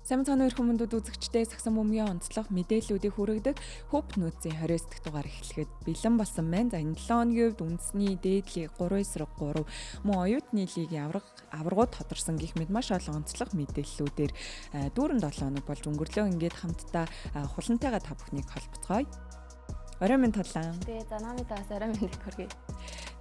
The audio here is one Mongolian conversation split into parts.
Сайн цааны хүмүүстүүд үзэгчдээ сагсан бөмбөгийн онцлог мэдээллүүдийг хүргэдэг Hope News-ийн 29 дахь дугаар эхлэхэд бэлэн болсон байна. За энэ 7 өдрийн хувьд үндэсний дээд лиг 3-3 мөн оюутны лигийн аваргууд тодорсон гэх мэт маш олон онцлог мэдээллүүдээр дүүрэн 7 хоног болж өнгөрлөө. Ингээд хамтдаа хулантайгаа та бүхнийг холбоцгоё. Орой минь талаа. Тэгээ за намитаас орой минь хүргэе.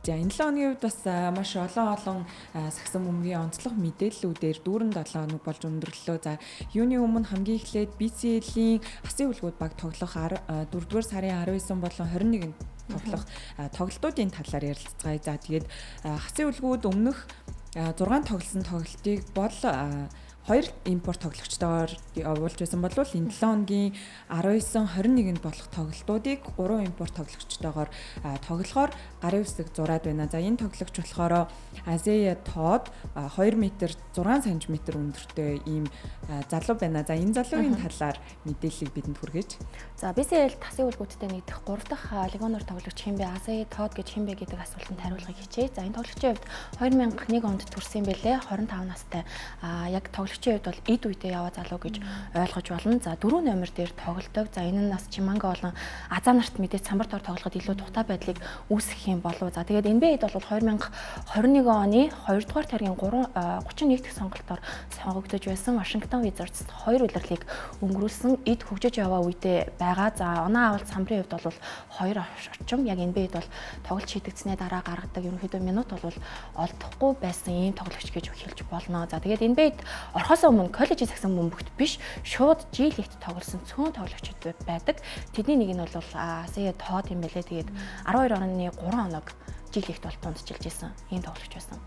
За энэ 7 өдрийн хувьд бас маш олон сагсан бөмбөгийн онцлог мэдээллүүдээр дүүрэн 7 хоног болж өндөрлөө. За юуны өмнө хамгийн эхлээд BCL-ийн хасын үлгүүд баг тоглох 4-р сарын 19 болон 21-нд тоглох тоглолтуудын талаар ярилцгаая. За тэгээд хасын үлгүүд өмнөх 6 тоглосон тоглолтыг бол 2 импорт тоглогчдоор явуулж байсан бол энэ 7 хоногийн 19-21-нд болох тоглолтуудыг 3 импорт тоглогчдоогоор тоглохоор гарын үсэг зураад байна. За энэ тоглогч болохоор Азия Тод 2 м 6 см өндөртэй ийм залуу байна. За энэ залуугийн талаар мэдээллийг бидэнд хүргэж. За BCL тасын үлгүүдтэй нэгдэх 3 дахь лигоноор тоглогч хэн бэ? Азия Тод гэж хэн бэ гэдэг асуултанд хариулгыг хичээе. За энэ тоглогчийн хувьд 2001 онд төрсэн байлээ. 25 настай. Яг тоглогчийн хувьд бол эд үедээ яваа залуу гэж ойлгож болно. За 4 номер дээр тоглодог. За энэ нь нас Чиманга болон Азаа нарт мэдээж самбар дор тоглоход илүү тухтай байдлыг үүсгэх юм болов. За тэгээд NBA-д бол 2021 оны 2 дугаар таргийн 31 дахь сонголтоор сонгогдож байсан Washington Wizards 2 улирлыг өнгөрүүлсэн эд хөгжиж яваа үедээ байгаа. За оноо авалт самбарын хувьд бол 2 орчим яг NBA-д бол тоглолт шийдэгдсэний дараа гаргадаг ерөнхийдөө минут бол олдохгүй байсан ийм тоглогч гэж хэлж болно. За тэгээд NBA-д орхосоо өмнө коллежийн сагсан бөмбөгт биш шууд G League-т тоглосон цөөн тоглогчид байдаг. Тэдний нэг нь бол Азия Тод юм байлээ. Тэгээд 12 оны 3 хоног G League-т бол дундчилж исэн ийм тоглогч байсан.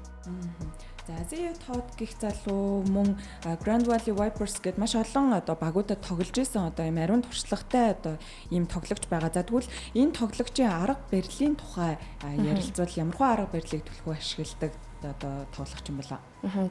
За Азия Тод гэх залуу мөн Grand Valley Vipers гэд маш олон багуудад тоглож исэн ийм ариун туршлагатай ийм тоглогч байгаа. За тэгвэл энэ тоглогчийн арга барилын тухай ярилцвал ямархуу арга барилыг төлхөө ашигладаг тоглогч юм байна.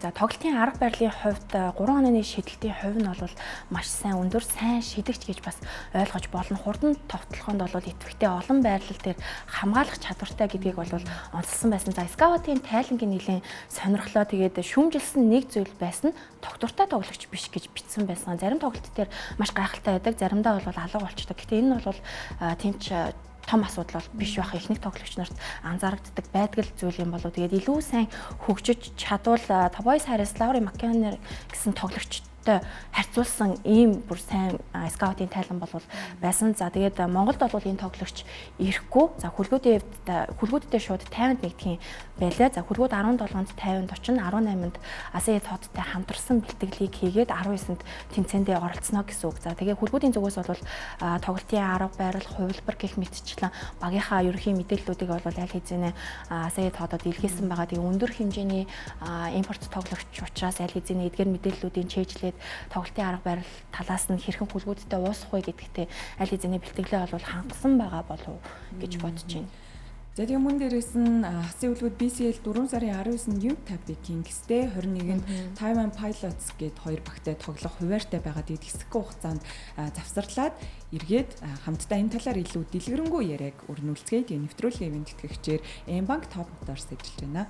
За тоглолтын арга барилын хувьд 3 онооны шидэлтийн хувь нь бол маш сайн өндөр сайн шидэгч гэж бас ойлгож болно. Хурдан товтлохонд бол идэвхтэй олон байрлал дээр хамгаалах чадвартай гэдгийг бол онцлсан байсан. За скаутын тайлангийн нэлийн сонирхлоо тэгээд шүүмжилсэн нэг зүйл байсан тогтвортой тоглогч биш гэж бичсэн байсан. Зарим тоглолт дээр маш гайхалтай байдаг, заримдаа бол алга болчдаг. Гэхдээ энэ нь бол тэмч том асуудал бол биш байх ихэнх тоглогч нарт анзаарэгддэг байдаг зүйл юм болов. Тэгээд илүү сайн хөгжиж чадвал Tobias Harris, Lauri Markkanen гэсэн тоглогчтой харьцуулсан ийм бүр сайн скаутын тайлан бол байсан. За тэгээд Монголд бол энэ тоглогч ирэхгүй. За хүлгүүдтэй шууд 50-нд нэгдэх юм байлаа. За хүлгүүд 17-нд 50-нд очино, 18-нд Азия Тодтай хамтарсан бэлтгэлийг хийгээд 19-нд тэмцээндээ оролцсноо гэсэн үг. За тэгээд хүлгүүдийн зүгээс бол тоглолтын арга барил, хувилбар гэх мэтчлэн багийнхаа ерөнхий мэдээллүүдийг бол аль хэзээ Азия Тодод илгээсэн байгаа. Тэгээд өндөр хэмжээний импорт тоглогч учраас аль хэзээ эдгээр мэдээллүүдийн чийжлээд тоглолтын арга барил талаас нь хэрхэн хүлгүүдтэй уусах вэ гэдэгтээ аль хэзээ бэлтгэлээ бол хангасан байгаа болов гэж бодож байна. За тийм мөн дээрээс нь хасын үлгүүд BCL 4 сарын 19-нд UTAP Kingsтэй 21-нд Taiwan Pilots гээд 2 багтай тоглох хуваартай байгаа. Тэгээд хэсэггүй хугацаанд завсарлаад эргээд хамтдаа энэ талаар илүү дэлгэрэнгүй яриаг өрнүүлцгээе. Тэгээд нэвтрүүлгийн ивент тэтгэгчээр M-Bank Top Motors ажиллаж байна.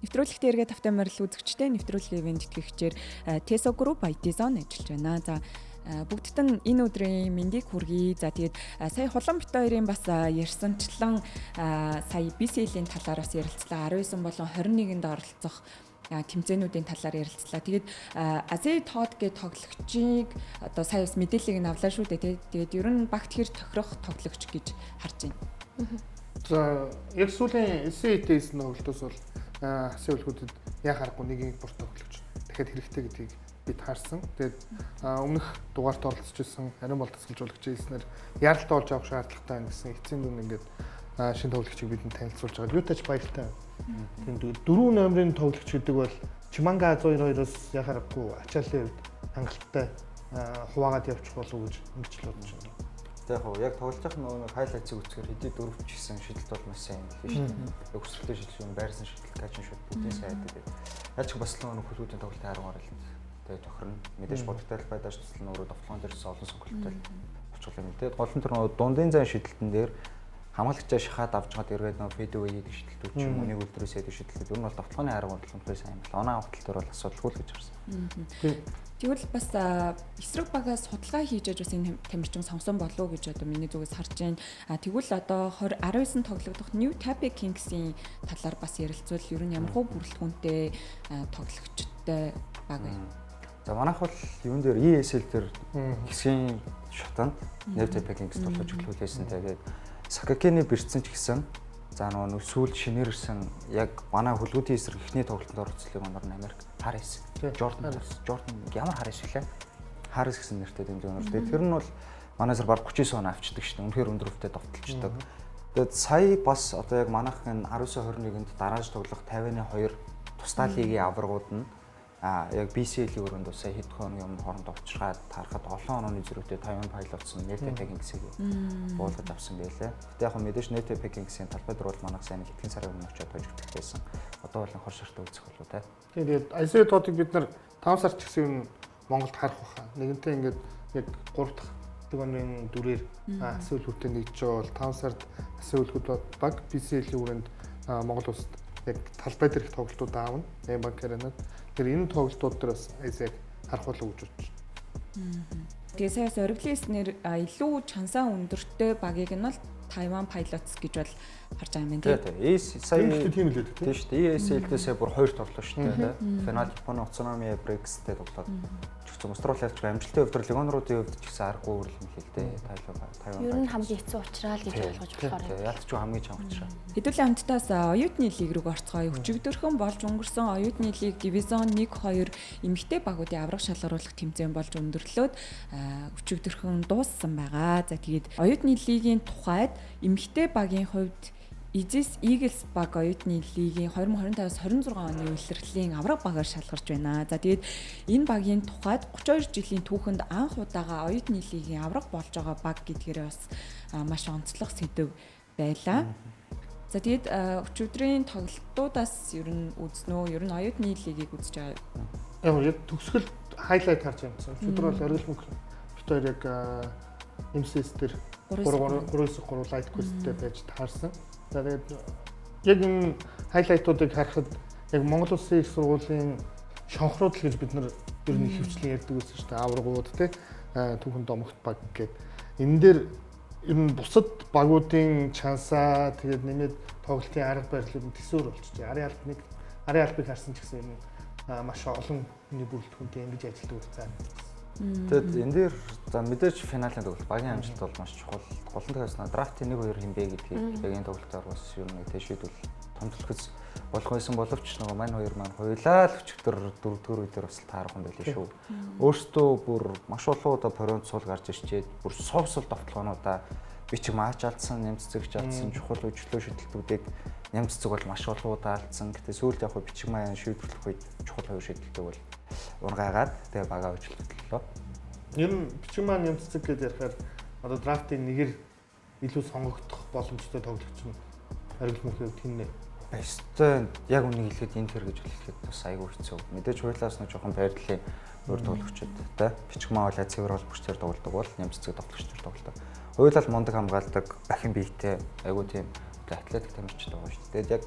Нэвтрүүлэгт эргээд тавтай морил үзэгчтэй нэвтрүүлгийн ивент тэтгэгчээр Teso Group IT Zone ажиллаж байна. За бүгдд нь энэ өдрийн мэндийг хүргэе. За тэгээд сая хулан бит хоёрын бас ярьсанчлан сая BCL-ийн талаар бас ярилцлаа. 19 болон 21-нд оролцох тэмцээнүүдийн талаар ярилцлаа. Тэгээд Азия Тод гэх тоглогчийг сая бас мэдээллийг нь авлаа шүү дээ. Тэгээд ер нь багт хэр тохирох тоглогч гэж харж байна. За яг сүүлийн SET-с тоглолтоос бол хасын үлгүүдэд яг харахгүй нэг импорт тоглогч дахиад хэрэгтэй гэдгийг бид харсан. Тэгээд өмнөх дугаарт оролцож ирсэн ариун бол тасгалжуулагч эснэр яралтай болж авах шаардлагатай гэсэн эцсийн дүн ингээд шинэ тоглогчийг бидэнд танилцуулж байгаа. Ютач баяртай. Тэгээд 4 номерын тоглогч гэдэг бол Чиманга 102-оос яг харахгүй ачааллын үед хангалттай хуваагаад явчих болов уу гэж ингэж л бодож байна. Тэгэхээр яг тоглож байгаа нөгөө хайлайтсыг үзэхээр хэдий дөрвч гэсэн шийдэлт бол маш сайн юм биш үү? Өсвөртэй шийдэл, байрсан шийдэл гэж шууд бүгдийн сайн байдаг. Яаж ч бас л нөгөө хөлүүдийн тоглолтын арга барил тэгээ тохирно. Мэдээж бодогтой байдаж туслан өөрөө довтлогон дээрс олон сонголттой. болчихлоо юм. Тэгээд гол нь тэр дундын зайн шидэлтэн дээр хамгаалагчаа шахаад авч гад эргээд нөө фидвей хийдэг шидэлтүүд ч юм уу нэг үлдрээс хийдэг шидэлтүүд. Ер нь бол давталгааны арга бодлого нь сайн байна. Оноо авахтал дээр бол асуудалгүй л гэж харсан. Тэгвэл бас эсрэг багаас судалгаа хийж аж бас энэ тамирчин сонсон болов уу гэж одоо миний зүгээс харж байна. Тэгвэл одоо 19 тоглогдох New Taipei Kings-ийн талаар бас ярилцвал ер нь ямар хөө бүрэлдэхүүнтэй тоглогчтой баг вэ? За манайх бол юун дээр ESL дээр хэсгийн шатанд New Taipei Kings тоглож өглөөлсэн. Тэгээд Сакакены бэрцсэн ч гэсэн за нөгөө сүүлд шинээрсэн яг манай хөлгүүдийн эсрэг ихний тоглолтод оролцлыг онор нь Америк Харрис. Jordan ямар Харрис вэ? Харрис гэсэн нэртэй дэмжиж онор. Тэгээд тэр нь бол манайсаар баг 39 он авчдаг шүү дээ. Үнэхээр өндөр хөвтэй довтолчдаг. Тэгээд сая бас одоо яг манайхын 19-21-нд дарааж тоглох 52 тусдаа лигийн аваргууд нь яг BCL-ийн өрөөнд сая хэд хоногийн өмнө хооронд уучраад тарахад олон онооны зэрэгтэй Taiwan Pilots нь New Taipei Kings-ийг буулгаж авсан байлээ. Гэтэ яг мэдээж New Taipei Kings-ийн талбай дээр бол манайх сайн хэдхэн сарын өмнө очиод хожигдох байсан. Одоо бол хор ширтэ үзэх болов те. Тэгээд ICA тоотыг бид нар 5 сар ч гэсэн юм Монголд харах байхаа. Нэгэнтээ ингээд яг 3 дахь оны дүрээр асуул хүртээ нэгж бол 5 сард асуулгууд баг BCL-ийн өрөөнд Монгол улсад яг талбай дээр их тоглолтууд аавна. Банк аренад. Тэр энэ тоглолтууд дээр бас ICA харах болов гэж бодож байна. Тэгээ саяас ориглиснэр илүү чансаа өндөртэй багийг нь бол Taiwan Pilots гэж бол харж байгаа юм байна тийм. Сая тийм л үү тийм шүү дээ. ESL-дээ сая бүр 2 тоглолоо шүү дээ. Финал Японы Utsunomiya Breaks-тэй тоглоод Австралийн амжилттай өвдөр легонруудын өвдөж гисэн аргагүй үрлэн хэлтэй Тайван. Ер нь хамгийн хэцүү уучраа л гэж ойлгож болохоор. Ялч ч хамгийн чанга уучраа. Хэдүүлийн хамттаас оюутны лиг рүү орцгоё. Өчигдөрхөн болж өнгөрсөн оюутны лиг дивизион 1-2 эмэгтэй багуудын аврах шалгаруулах тэмцээн болж өндөрлөөд өчигдөрхөн дууссан байгаа. За тэгээд оюутны лигийн тухайд эмэгтэй багийн хувьд Изис Eagles баг оюутны лигийн 2025-аас 26 оны улирлын авраг багаар шалгарч байна. За тэгээд энэ багийн тухайд 32 жилийн түүхэнд анх удаага оюутны лигийн авраг болж байгаа баг гэдгээрээ бас маш онцлог сэдв байлаа. За тэгээд өчигдрийн тоглолтуудаас ер нь үзнэ үү? Ер нь оюутны лигийг үзэж байгаа. Яг төгсгөл хайлайт харж юмсан. Өчигдөр бол оргил мөнх битээр яг MCS дээр 3-3 лайт квесттэй байж таарсан. Тэгээд яг энэ хайлайтуудыг харахад яг Монгол Улсын их сургуулийн шонхрууд л гэж бид нар ер нь хөвчлэн ярьдаг байсан шүү дээ. Аврагууд те түүхэн домогт баг гэдэг. Энэ дээр ер нь бусад багуудын чансаа тэгээд нэмээд тоглолтын арга барилыг төсөөр болчихжээ. Арын албыг харсан ч гэсэн ер нь маш олон хүний бүрэлдэхүүнтэй ингэж ажилладаг үзсэн. Тэгэд энэ дээр за мэдээж финалийн тоглолт багийн амжилт бол маш чухал. Гол нь тэгээс драфт 1-2 хэмбэ гэдгийг яг энэ тоглолтоор бас ер нь шийдвэл томчлохс болох байсан боловч нөгөө мань хоёр маань хуйлаа л өчигдөр 4-р үедэр бас таарах юм байлээ шүү. Өөртөө бүр маш олон удаа поронт суул гарч ирчээд бүр совсол довтлогоонуудаа би ч маач алдсан, нэмц зэгч алдсан, чухал өчлөө шийдэлтүүдийг нэмц зэг бол маш олон удаа алдсан. Гэтэ сүүлд яг бичиг маань шийдвэрлэх үед чухал хоёр шийдэлтүүд бол ургаагаад тэгээ багаа өчлөлтлөө. Ер нь бичиг маань нэмцэг гэж ярихаар одоо драфтын нэгээр илүү сонгогдох боломжтой тоглогч нь оргил мөнхөд хиннэ. Баястай яг үнийг хэлэхэд энэ төр гэж хэлэхэд бас айгүй хэцүү. Мэдээж хуйлаас нь жоохон байрлалын өөр тоглогчд та бичиг маань бол цэвэр бол бүрчээр тоглодог бол нэмцэг тоглогчдор тоглодог. Хуйлал мундаг хамгаалдаг, ахин биетэй айгүй тийм атлетик тамирчид байгаа шүү дээ. Тэгээд яг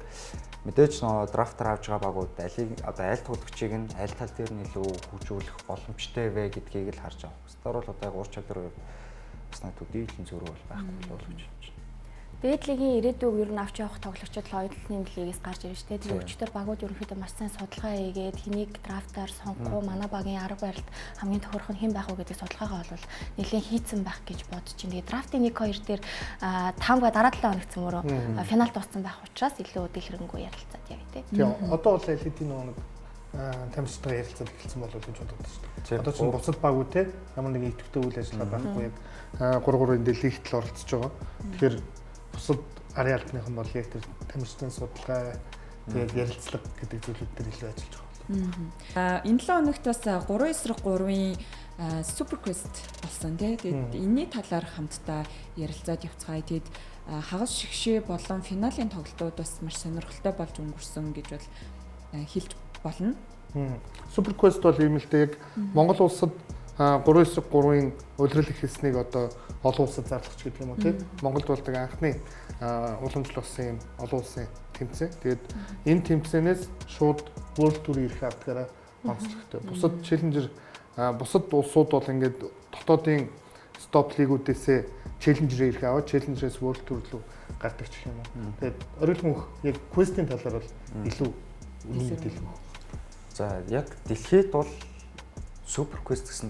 мэдээж нөө драфтаар авж байгаа багууд аль тоглогчийг нь аль тал дээр нь илүү хөгжүүлэх боломжтой вэ гэдгийг л харж байгаа. Стар бол одоо яг ур чадвар бас надад дийлэн зөрүү бол байхгүй болов гэж байна. Дээд лигийн ирээдүйг ер нь авч явах тоглогчид оюутны лигээс гарч ирж штэ. Тэр өчтөр багууд ерөнхийдөө маш сайн судалгаа хийгээд хэнийг драфтаар сонгох уу, манай багийн арга барилд хамгийн тохирох нь хэн байх вэ гэдэг судалгаагаа бол нэлээд хийцэн байх гэж бодож байна. Тэгээд драфтын 1-2 дээр 5-га дараа 7 хоног цөмөрөө финал дууссан байх учраас илүү дэлгэрэнгүй ярилцаад явъя те. Тийм одоо бол элитийн нэг тамирчдаа ярилцаад эхэлсэн болов уу гэж боддог шүү дээ. Одоо ч бусад багууд те ямар нэгэн идэвхтэй үйл ажиллагаа байхгүй яг 3-3-ын дэлхийд л оролцож байгаа. Тэгэхээр бусад арын албаныхан бол яг тэр тамирчдын судалгаа тэгээд ярилцлага гэдэг зүйлүүд дээр илүү ажиллаж байгаа. Энэ 7 хоногт бас 3-3-ийн Super Quest болсон тий. Тэгээд энэний талаар хамтдаа ярилцаад явцгаая. Тэгээд хагас шигшээ болон финалийн тоглолтууд бас маш сонирхолтой болж өнгөрсөн гэж бол хэлж болно. Super Quest бол юм л дээ яг Монгол улсад 3-3-ын улирал эхэлснийг одоо олон улсад зарлагч гэдэг юм уу тийм. Монголд болдог анхны уламжлал болсон юм олон улсын тэмцээн. Тэгээд энэ тэмцээнээс шууд World Tour ирэх авдгаараа онцлогтой. Бусад челленжер бусад улсууд бол ингээд дотоодын стоп лигүүдээсээ челленжер ирэх аваад челленжерээс World Tour руу гардаг гэх юм уу. Тэгээд оройн мөнх яг квестийн талаар бол илүү мэдээлэл. За яг дэлхийд бол Супер Квест гэсэн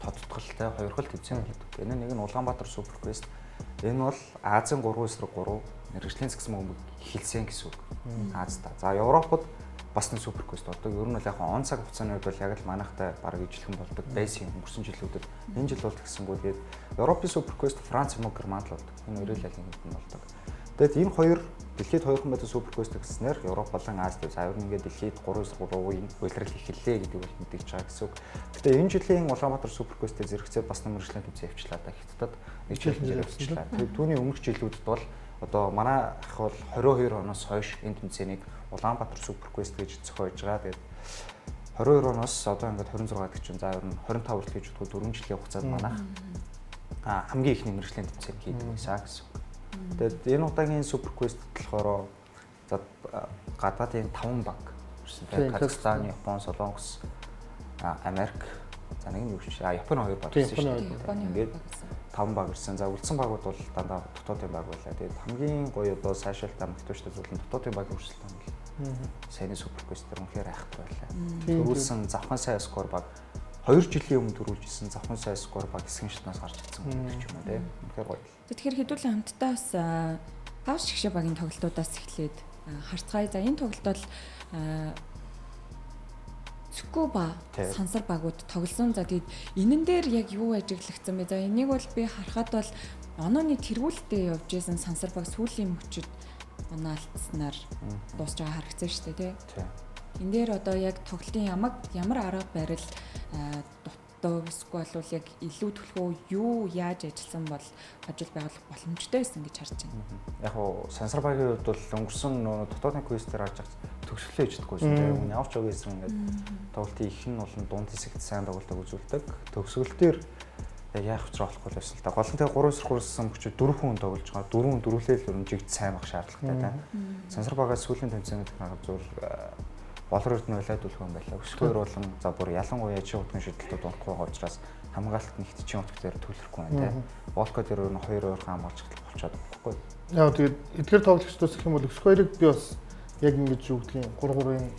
тодтголтой хоёр хөл тэмцээн болдог. Энэ нэг нь Улаанбаатар Супер Квест. Энэ бол Азийн 3 эсрэг 3 мэргэжлийн засгийн бөмбөг эхэлсэн гэсэн үг. Азта. За Европод бас нэг Супер Квест болдог. Ер нь бол яг он цаг хугацааны үед бол яг л манайхтай бараг ижилхэн болдог. Байсан өнгөрсөн жилүүдэд энэ жил бол гэсэнгүү тэгээд Европын Супер Квест Франц юм уу Германд л болдог. Энэ хоёрын лалинг нь болдог. Тэгээд энэ хоёр дэлхийд хоёрхан байдаг Супер Квест гэснээр Европ болон Азид за ер нь ингээд дэлхийд 3-3-ийн улирал эхэллээ гэдэг бол мэдээж байгаа гэсэн үг. Гэтэ энэ жилийн Улаанбаатар Супер Квесттэй зэрэгцээд бас нэмэрчлэн тэмцээн явуулчлаа да. Хятадд нэг челленжер явуулчлаа. Тэгээд түүний өмнөх жилүүдэд бол одоо манай ах бол 22 оноос хойш энэ тэмцээнийг Улаанбаатар Супер Квест гэж зохиож байгаа. Тэгээд 22 оноос одоо ингээд 26 гэдэг чинь за ер нь 25 хүртэл гэж бодгоо 4 жилийн хугацаанд манайх хамгийн их нэмэрчлэн тэмцээн хийдэг байсан гэсэн үг. Тэгээд энэ удаагийн Супер Квест болохоор за гадаадын 5 баг ирсэн. Тэгээд Казахстан, Япон, Солонгос, Америк, за нэг нь юу ч Японы 2 баг ирсэн шүү дээ. Ингээд 5 баг ирсэн. За үлдсэн багууд бол дандаа дотоодын баг байлаа. Тэгээд хамгийн гоё одоо сайшаалтай магтууштай зүйл нь дотоодын баг өрсөлдөөн гэл. Сайн Супер Квест дээр үнэхээр айхгүй байлаа. Төрүүлсэн завхан сайн скор баг 2 жилийн өмнө төрүүлжсэн завхан сайн скор баг хэсгийн шатнаас гарч ирсэн гэх юм уу те. Үнэхээр гоё. Тэгэхээр хэдүүлэн хамтдаа бас хавс шгшээ багийн тоглолтуудаас эхлээд харцгаая. За энэ тоглолтод Цүкуба сансар багууд тоглосон. За тэгээд энэн дээр яг юу ажиглагдсан бэ? За энийг бол би харахад бол онооны тэргүүлтэд явж исэн сансар баг сүүлийн мөчөд оноо алдснаар дуусч байгаа харагдсан шүү дээ тий. Энэ дээр одоо яг тоглолтын ямар арга барил дутуу эсвэл бол яг илүү төлхөө юу яаж ажилласан бол ажил байгуулах боломжтой байсан гэж харж байна. Яг уу сансар багийн хувьд бол өнгөрсөн нөө дотоодын квестээр харж төгсгөлөө хийдэггүйсэн тийм үү. Явж байгаасэн ингээд тоглолтын их нь болон дунд хэсэгт сайн тоглолтог үзүүлдэг. Төгсгөл дээр яах вэ болохгүй байсан л та. Гол нь тэгээ 3-3-сан мөчөд 4 хүн тоглож байгаа. 4 дөрвөлээл өрнжигд сайн байх шаардлагатай тийм. Сансар багаас сүүлийн тэмцээнд харахад зүгээр болор эрдэнэ байлаад үлхэн байлаа. Өсгөр болон за бүр ялангуяа жиг утгын шийдэлтүүд унахгүй байгаа учраас хамгаалалт нэгт чинь утга дээр төлөхгүй байна тийм. Волко дээр өөр нь 2 ойрхон хамгаалж болчиход байхгүй. Яа тэгээд эдгээр тоглогчдоос гэх юм бол өсөх хоёрыг би бас яг ингэж юу гэдгийг 3-3-ын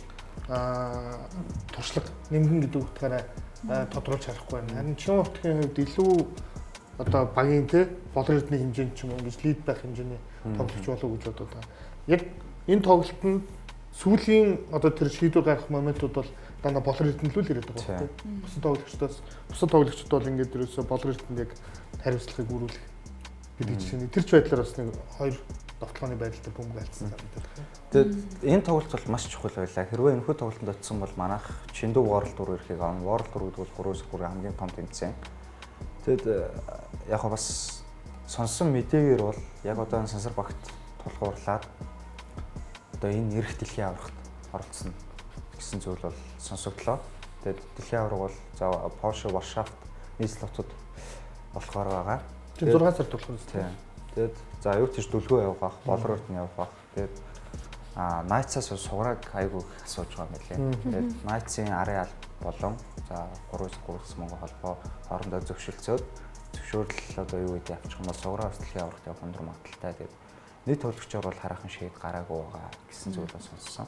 туршлага нэмгэн гэдэг утгаараа тодруулж харахгүй байна. Харин чин утгын хувьд илүү одоо багийн те болор эрдэнэ хэмжээнд ч юм уу ингэж лид байх хэмжээний тоглогч болов гэж бодоод байна. Яг энэ тоглолтод сүүлийн одоо тэр шийдвэр гаргах моментууд бол дандаа болор эрдэнэлүүл ирээд байгаа байхгүй. Бусад тоглогчдод бол ингээд ерөөсө болор эрдэнд яг хариуцлагыг өрүүлэх гэдэг чинь тэр ч байдлаар бас нэг хоёр довтлооны байдалтай бөмбөг алдсан санагдаад байна. Тэгэд энэ тоглолт бол маш чухал байлаа. Хэрвээ энэхүү тоглолтод очсон бол манайх Чиндүү World Tour ирэхийг авна. World Tour гэдэг бол 3-3 хамгийн том тэмцээн. Тэгэд яг бас сонсон мэдээгээр бол яг одоо энэ сансар багт тулгуурлаад одоо энэ эрх дэлхийн аврагт оролцсон гэсэн зүйл бол сонсогдлоо. Тэгээд дэлхийн авраг бол за Польш, Варшавт, нийслэлтүүд болохоор байгаа. Тийм 6 сар тулгуур тийм. Тэгээд за юу тийш дүлгөө явах, болор өртөнд явах. Тэгээд Найцаас сугараг айгуу их асууж байгаа юм лээ. Тэгээд Найцын арын алба болон за 3-3 Монгол холбоо хоорондоо зөвшөөрөл одоо юу гэдэг явчих юм бол сугараа дэлхийн аврагт явах өндөр магадaltaй. Тэгээд нийт төлөвчөөр бол хараахан шийд гараагүй байгаа гэсэн зүйл бас сонссон.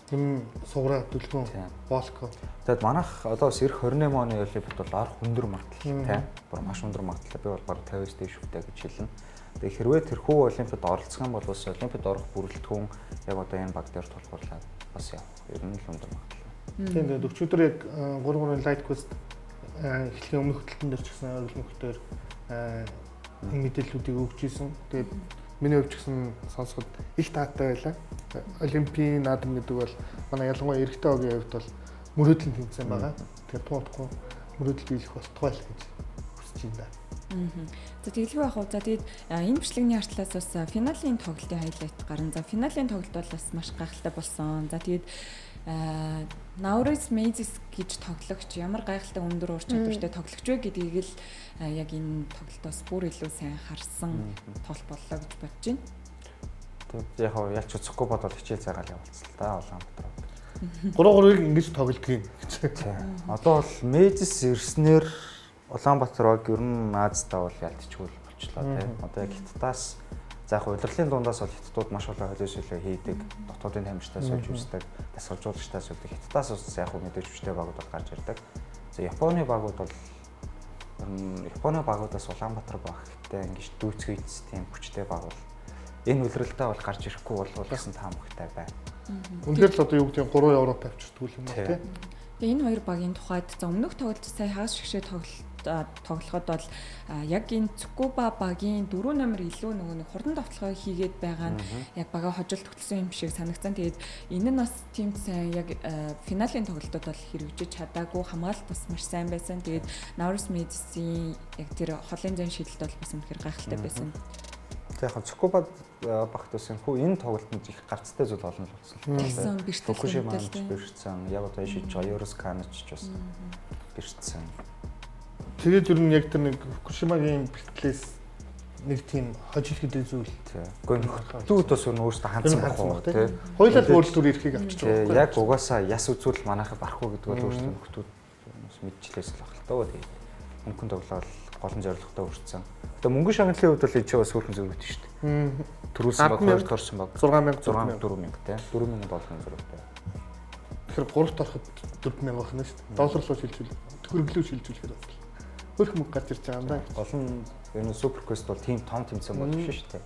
Тийм сугараа дүлгөө Волко. Тэгэд манайх одоо бас эх 28 оны Олимпиад бол орох өндөр магадaltaй. Бүр маш өндөр магадaltaй. Би бол баг 50-с дээш хүтэй гэж хэлнэ. Тэгээ хэрвээ тэрхүү Олимпиад оролцох юм бол бас Олимпиад орох бүрэлдэхүүн яг одоо энэ баг дээр тулгуурлаад бас явах. Ер нь л өндөр магадaltaй. Тийм тэгээд өчигдөр яг 3-3 Light Quest эхлэхийн өмнөх хөтөлбөртөн дээр ч гэсэн ойлгомжтой мэдээллүүдийг өгч ийсэн. Тэгээд миний хувьд ч гэсэн сонсоход их таатай байлаа. Олимпийн наадам гэдэг бол манай ялангуяа эрэгтэй огийн хувьд бол мөрөөдлийн тэмцээн байгаа. Тэгэхээр туудахгүй мөрөөдөл биелэх болтугай л гэж хүсэж байна. За тэгэлгүй байх уу. За тэгээд энэ бичлэгний артлаас бас финалийн тоглолтын хайлайт гарна. За финалийн тоглолт бол бас маш гайхалтай болсон. За тэгээд Naurus Mazes гэж тоглогч ямар гайхалтай өндөр ур чадвартай тоглогч вэ гэдгийг л яг энэ тоглолтоос бүр илүү сайн харсан тоглолт боллоо гэж бодож байна. Тэгээд яг ялч үзэхгүй бодвол хичээл зайгаал явуулсан л да Улаанбаатар. 3-3-ыг ингэж тоглодгийг. Одоо бол Mazes ирснээр Улаанбаатар баг ер нь Азтаа бол ялтчгүй болчлоо тийм. Одоо яг Хятадаас за яг удирдлын дундаас бол Хятадууд маш олон холиосөлөө хийдэг, дотоодын тамирчтай суулж үздэг, дасгалжуулагчтай суулдаг. Хятадаас бас яг мэдээж хүчтэй багууд бол гарч ирдэг. За Японы багууд бол Японы багуудаас Улаанбаатар баг гэхдээ ингэж дүүцгийц тийм хүчтэй баг бол энэ үлрэлтээ бол гарч ирэхгүй бол гэсэн таамагтай байна. Үнэхээр л одоо юу гэдэг нь 3 Европ авчирдгүй юм байна тийм. Тэгээ энэ хоёр багийн тухайд за өмнөх тоглолт сая хагас шигшээ тоглоход бол яг энэ Цукуба багийн 4 номер илүү нөгөө нэг хурдан давталгаа хийгээд байгаа нь яг бага хожил тогтсон юм шиг санагцсан. Тэгээд энэ нь бас тийм сайн яг финалийн тоглолтод бол хэрэгжиж чадаагүй, хамгаалалт бас маш сайн байсан. Тэгээд Naurus Mazes-ийн яг тэр холын зэн шийдэлт бол бас үнэхээр гайхалтай байсан. Тэгэхээр Цукуба багт бас энэ тоглолтод их гарцтай зүйл олон л болсон. Тэгсэн бэртэл бэрчсэн. Яг одоо шийдэж Yoros Kanach ч бас бэрчсэн. Тэгээд ер нь яг тэр нэг Фукушимагийн бэртлээс нэг тийм хожигддаг зүйл. Гэхдээ нөхдөд бас өөрөөсөө хандсан байхгүй тий. Хоёулаа л өөрлөлтөөр ирэхийг авчиж байгаа байхгүй. Яг угаасаа яс үзүүл манайхаа барахгүй гэдэг бол өөрөөсөө нөхдөд мэдчихлээс л баг л тоо тий. Мөнгөн тоглоод голын зорилготой хүрсэн. Тэгээ мөнгөн шагналын хувьд бол ичээ бас хөөрхөн зөрөгтэй шүү дээ. Төрүүлсэн баг 2 торсон баг 6000 4000 тий. 4000 долларын зөрөгтэй. Тэгэхээр 3 тороход 4000 байх нь шүү дээ. Долларлуу шилжүүл, төгрөглөө шилжүүлэхээр бас хөрх мөнгө гарч ирж байгаа юм да. Гол нь энэ Супер Квест бол тийм том тэмцээн бол биш шүү дээ.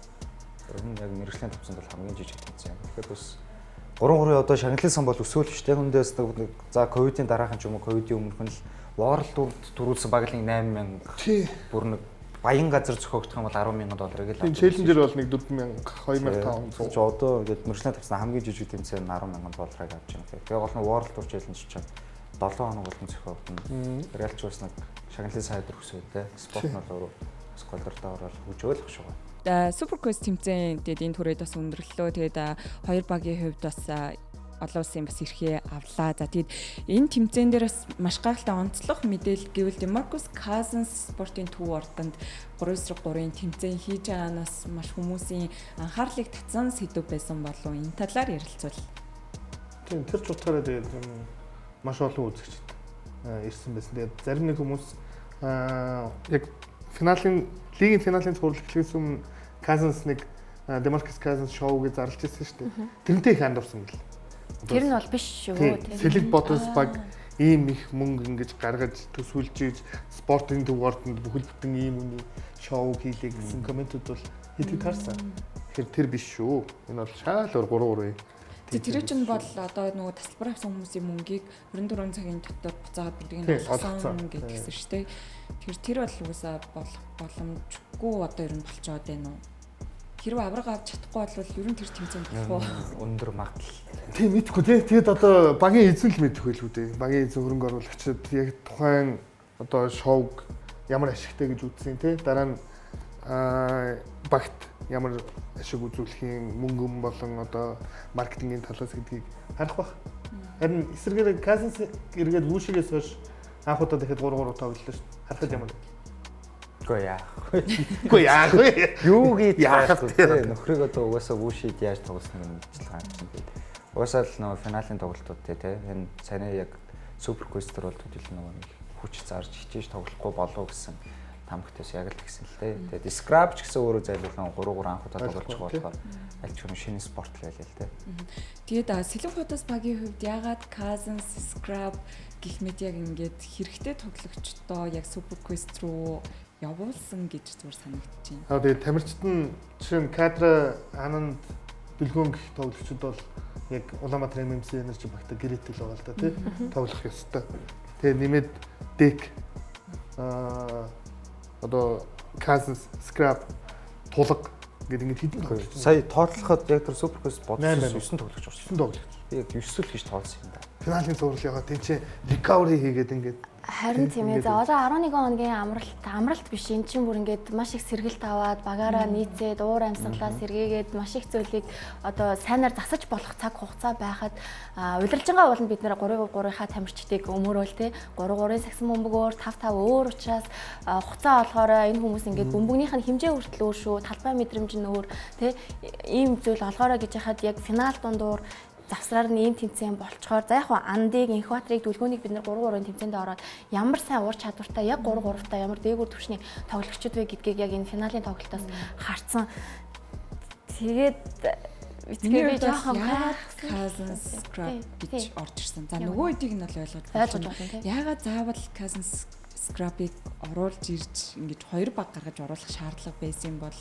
Тэр нь яг мэрэгжлийн төвцөнд бол хамгийн жижиг тэмцээн. Тэгэхээр бас 3-3 одоо шагналын сан бол өсөөл шүү дээ. Хүндээс нэг за ковидын дараахан ч юм уу ковидын өмнөх нь л World Tour-д төрүүлсэн баглын 8000 бүр нэг баян газар зохиогдох юм бол 10,000 долларыг л авах. Челленжер бол нэг 4000 2500. Одоо ингээд мэрэгжлийн төвцөн хамгийн жижиг тэмцээн 10,000 долларыг авч байна. Тэгээ гол нь World Tour Challenge чинь 7 хоног болгон зохиогдно. Реалч бас нэг шагналын сайд өргөсөө те. Спорт нь бол өөрөө сколдортоо орол хөгжөөлөх шүү. Супер Квест тэмцээн тэгээд энэ түрээд бас өндөрлөө. Тэгээд хоёр багийн хувьд бас олон улсын бас эрхээ авлаа. За тэгээд энэ тэмцээн дээр бас маш гайхалтай онцлог мэдээлэл гэвэл Marcus Cousins спортын төв ордонд 3-3-ын тэмцээн хийж байгаанаас маш хүмүүсийн анхаарлыг татсан сэдв байсан болов энэ талаар ярилцвал. Тийм тэр ч утгаараа тэгээд маш олон үзэгчд ирсэн байсан. Тэгээд зарим нэг хүмүүс яг лигийн финалийн цуврал эхлэхээс өмнө Cousins нэг Demarcus Cousins шоу гэж зарлж ирсэн шүү дээ. Тэрнтэй их андуурсан гэл. Тэр нь бол биш шүү. Сэлэг Ботос баг ийм их мөнгө ингэж гаргаж төсвөлж ийж спортын төв ордонд бүхэл бүтэн ийм үний шоу хийлээ гэсэн комментүүд бол хэд таарсан. Тэгэхээр тэр биш шүү. Энэ бол шаал 3-3. Тэр чинь бол одоо нөгөө тасалбар авсан хүмүүсийн мөнгийг 24 цагийн дотор буцаагаад бүгдийг нь олгосон гэдгийгсэн шүү дээ. Тэр бол уусаа болох боломжгүй одоо ер нь болцоод байна уу? Хэрвээ авраг авч чадахгүй бол ер нь тэр тэмцээнд болох уу? Өндөр магадлал. Тийм мэдхгүй тий. Тэгээд одоо багийн эзэн л мэдэх байлгүй дээ. Багийн эзэн хөрөнгө оруулагчид яг тухайн одоо шоуг ямар ашигтай гэж үзсэн тий. Дараа нь багт ямар ашиг үзүүлэхийн мөнгөн болон одоо маркетингийн талаас гэдгийг харах бах. Харин эсрэгээр Cousins эргээд Woosh-гээс хойш анх удаа дахиад 3-3 тоглолоо шүү. Харахад ямар Үгүй яах вэ? Юу гээд яах вэ? Нөхрийг одоо угаасаа Woosh-д яаж тоглосныг мэдчихлээ юм байна. Угаасаа л нөгөө финалийн тоглолтууд те энэ цаана яг Супер Квестер бол төдийлөн нөгөө нэг хүч зарж хичээж тоглохгүй болов гэсэн тамхтайс яг л тэгсэн л те. Тэгээд Scrap ч гэсэн өөрөө зайлуулсан 3-3 анх удаа тоглож байгаа болохоор аль ч юм шинэ спорт л байлаа л те. Тэгээд Сэлэг Ботос багийн хувьд ягаад Cousins, Scrap гэх мэт яг ингээд хэрэгтэй тоглогчдоо яг Супер Квест руу явуулсан гэж зүгээр санагдаж байна. Тэгээд тамирчид нь жишээ нь Кадра, Ананд, Бэлгөөн гэх тоглогчид бол яг Улаанбаатар MMC Energy багтаа гэрээтэл байгаа л да тий. Тоглох ёстой. Тэгээд нэмээд Deck одоо Cousins, Scrap, Тулга гэдэг ингэж хэдэн тоглож. Сая тоотлоход яг тэр Супер Квест бодсон 9 тоглож байна. 9 тоглож. Би яг 9 л гэж тооцсон юм да. финалийн зурлал яваа тэнцээ recovery хийгээд ингээд Харин тийм ээ. За одоо 11 хоногийн амралт биш. Энд чинь бүр ингээд маш их сэргэлт аваад багаараа нийцээд уур амьсгалаа сэргээгээд маш их зүйлийг одоо сайнаар засаж болох цаг хугацаа байхад удирдлагынгаа ууланд бид нэр 3-3-ийнхаа тамирчдыг өмөрөөл те 3-3-ын сагсан бөмбөг өөр 5-5 өөр учраас хугацаа олохоор энэ хүмүүс ингээд бөмбөгнийх нь хэмжээ хүртэл өөр шүү. Талбай мэдрэмж нь өөр те ийм зүйл олгоорой гэж яхад яг финал дундуур завсраар нь ийм тэмцээн болцохоор за яг хаа андыг инкваторыг дүлгөөнийг бид нар 3-3-ын тэмцээнд ороод ямар сайн уур чадвартай яг 3-3-тай ямар дээгүүр төвшний тоглогчид вэ гэдгийг яг энэ финалийн тоглолтоос харсан. Тэгээд би жоохон Cousins Scrap гэж орж ирсэн. За нөгөө хэдийг нь бол ойлгож байна. Яагаад заавал Cousins Scrap-ыг оруулж ирж ингэж хоёр баг гаргаж оруулах шаардлага байсан бол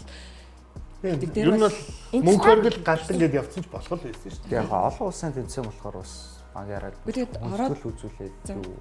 ер нь бол мөнгө хөргөл галдан гэдээ явцсан ч болох л байсан шүү дээ. Яг олон улсын тэмцээн болохоор бас магаараад ороод үзүүлээд юу.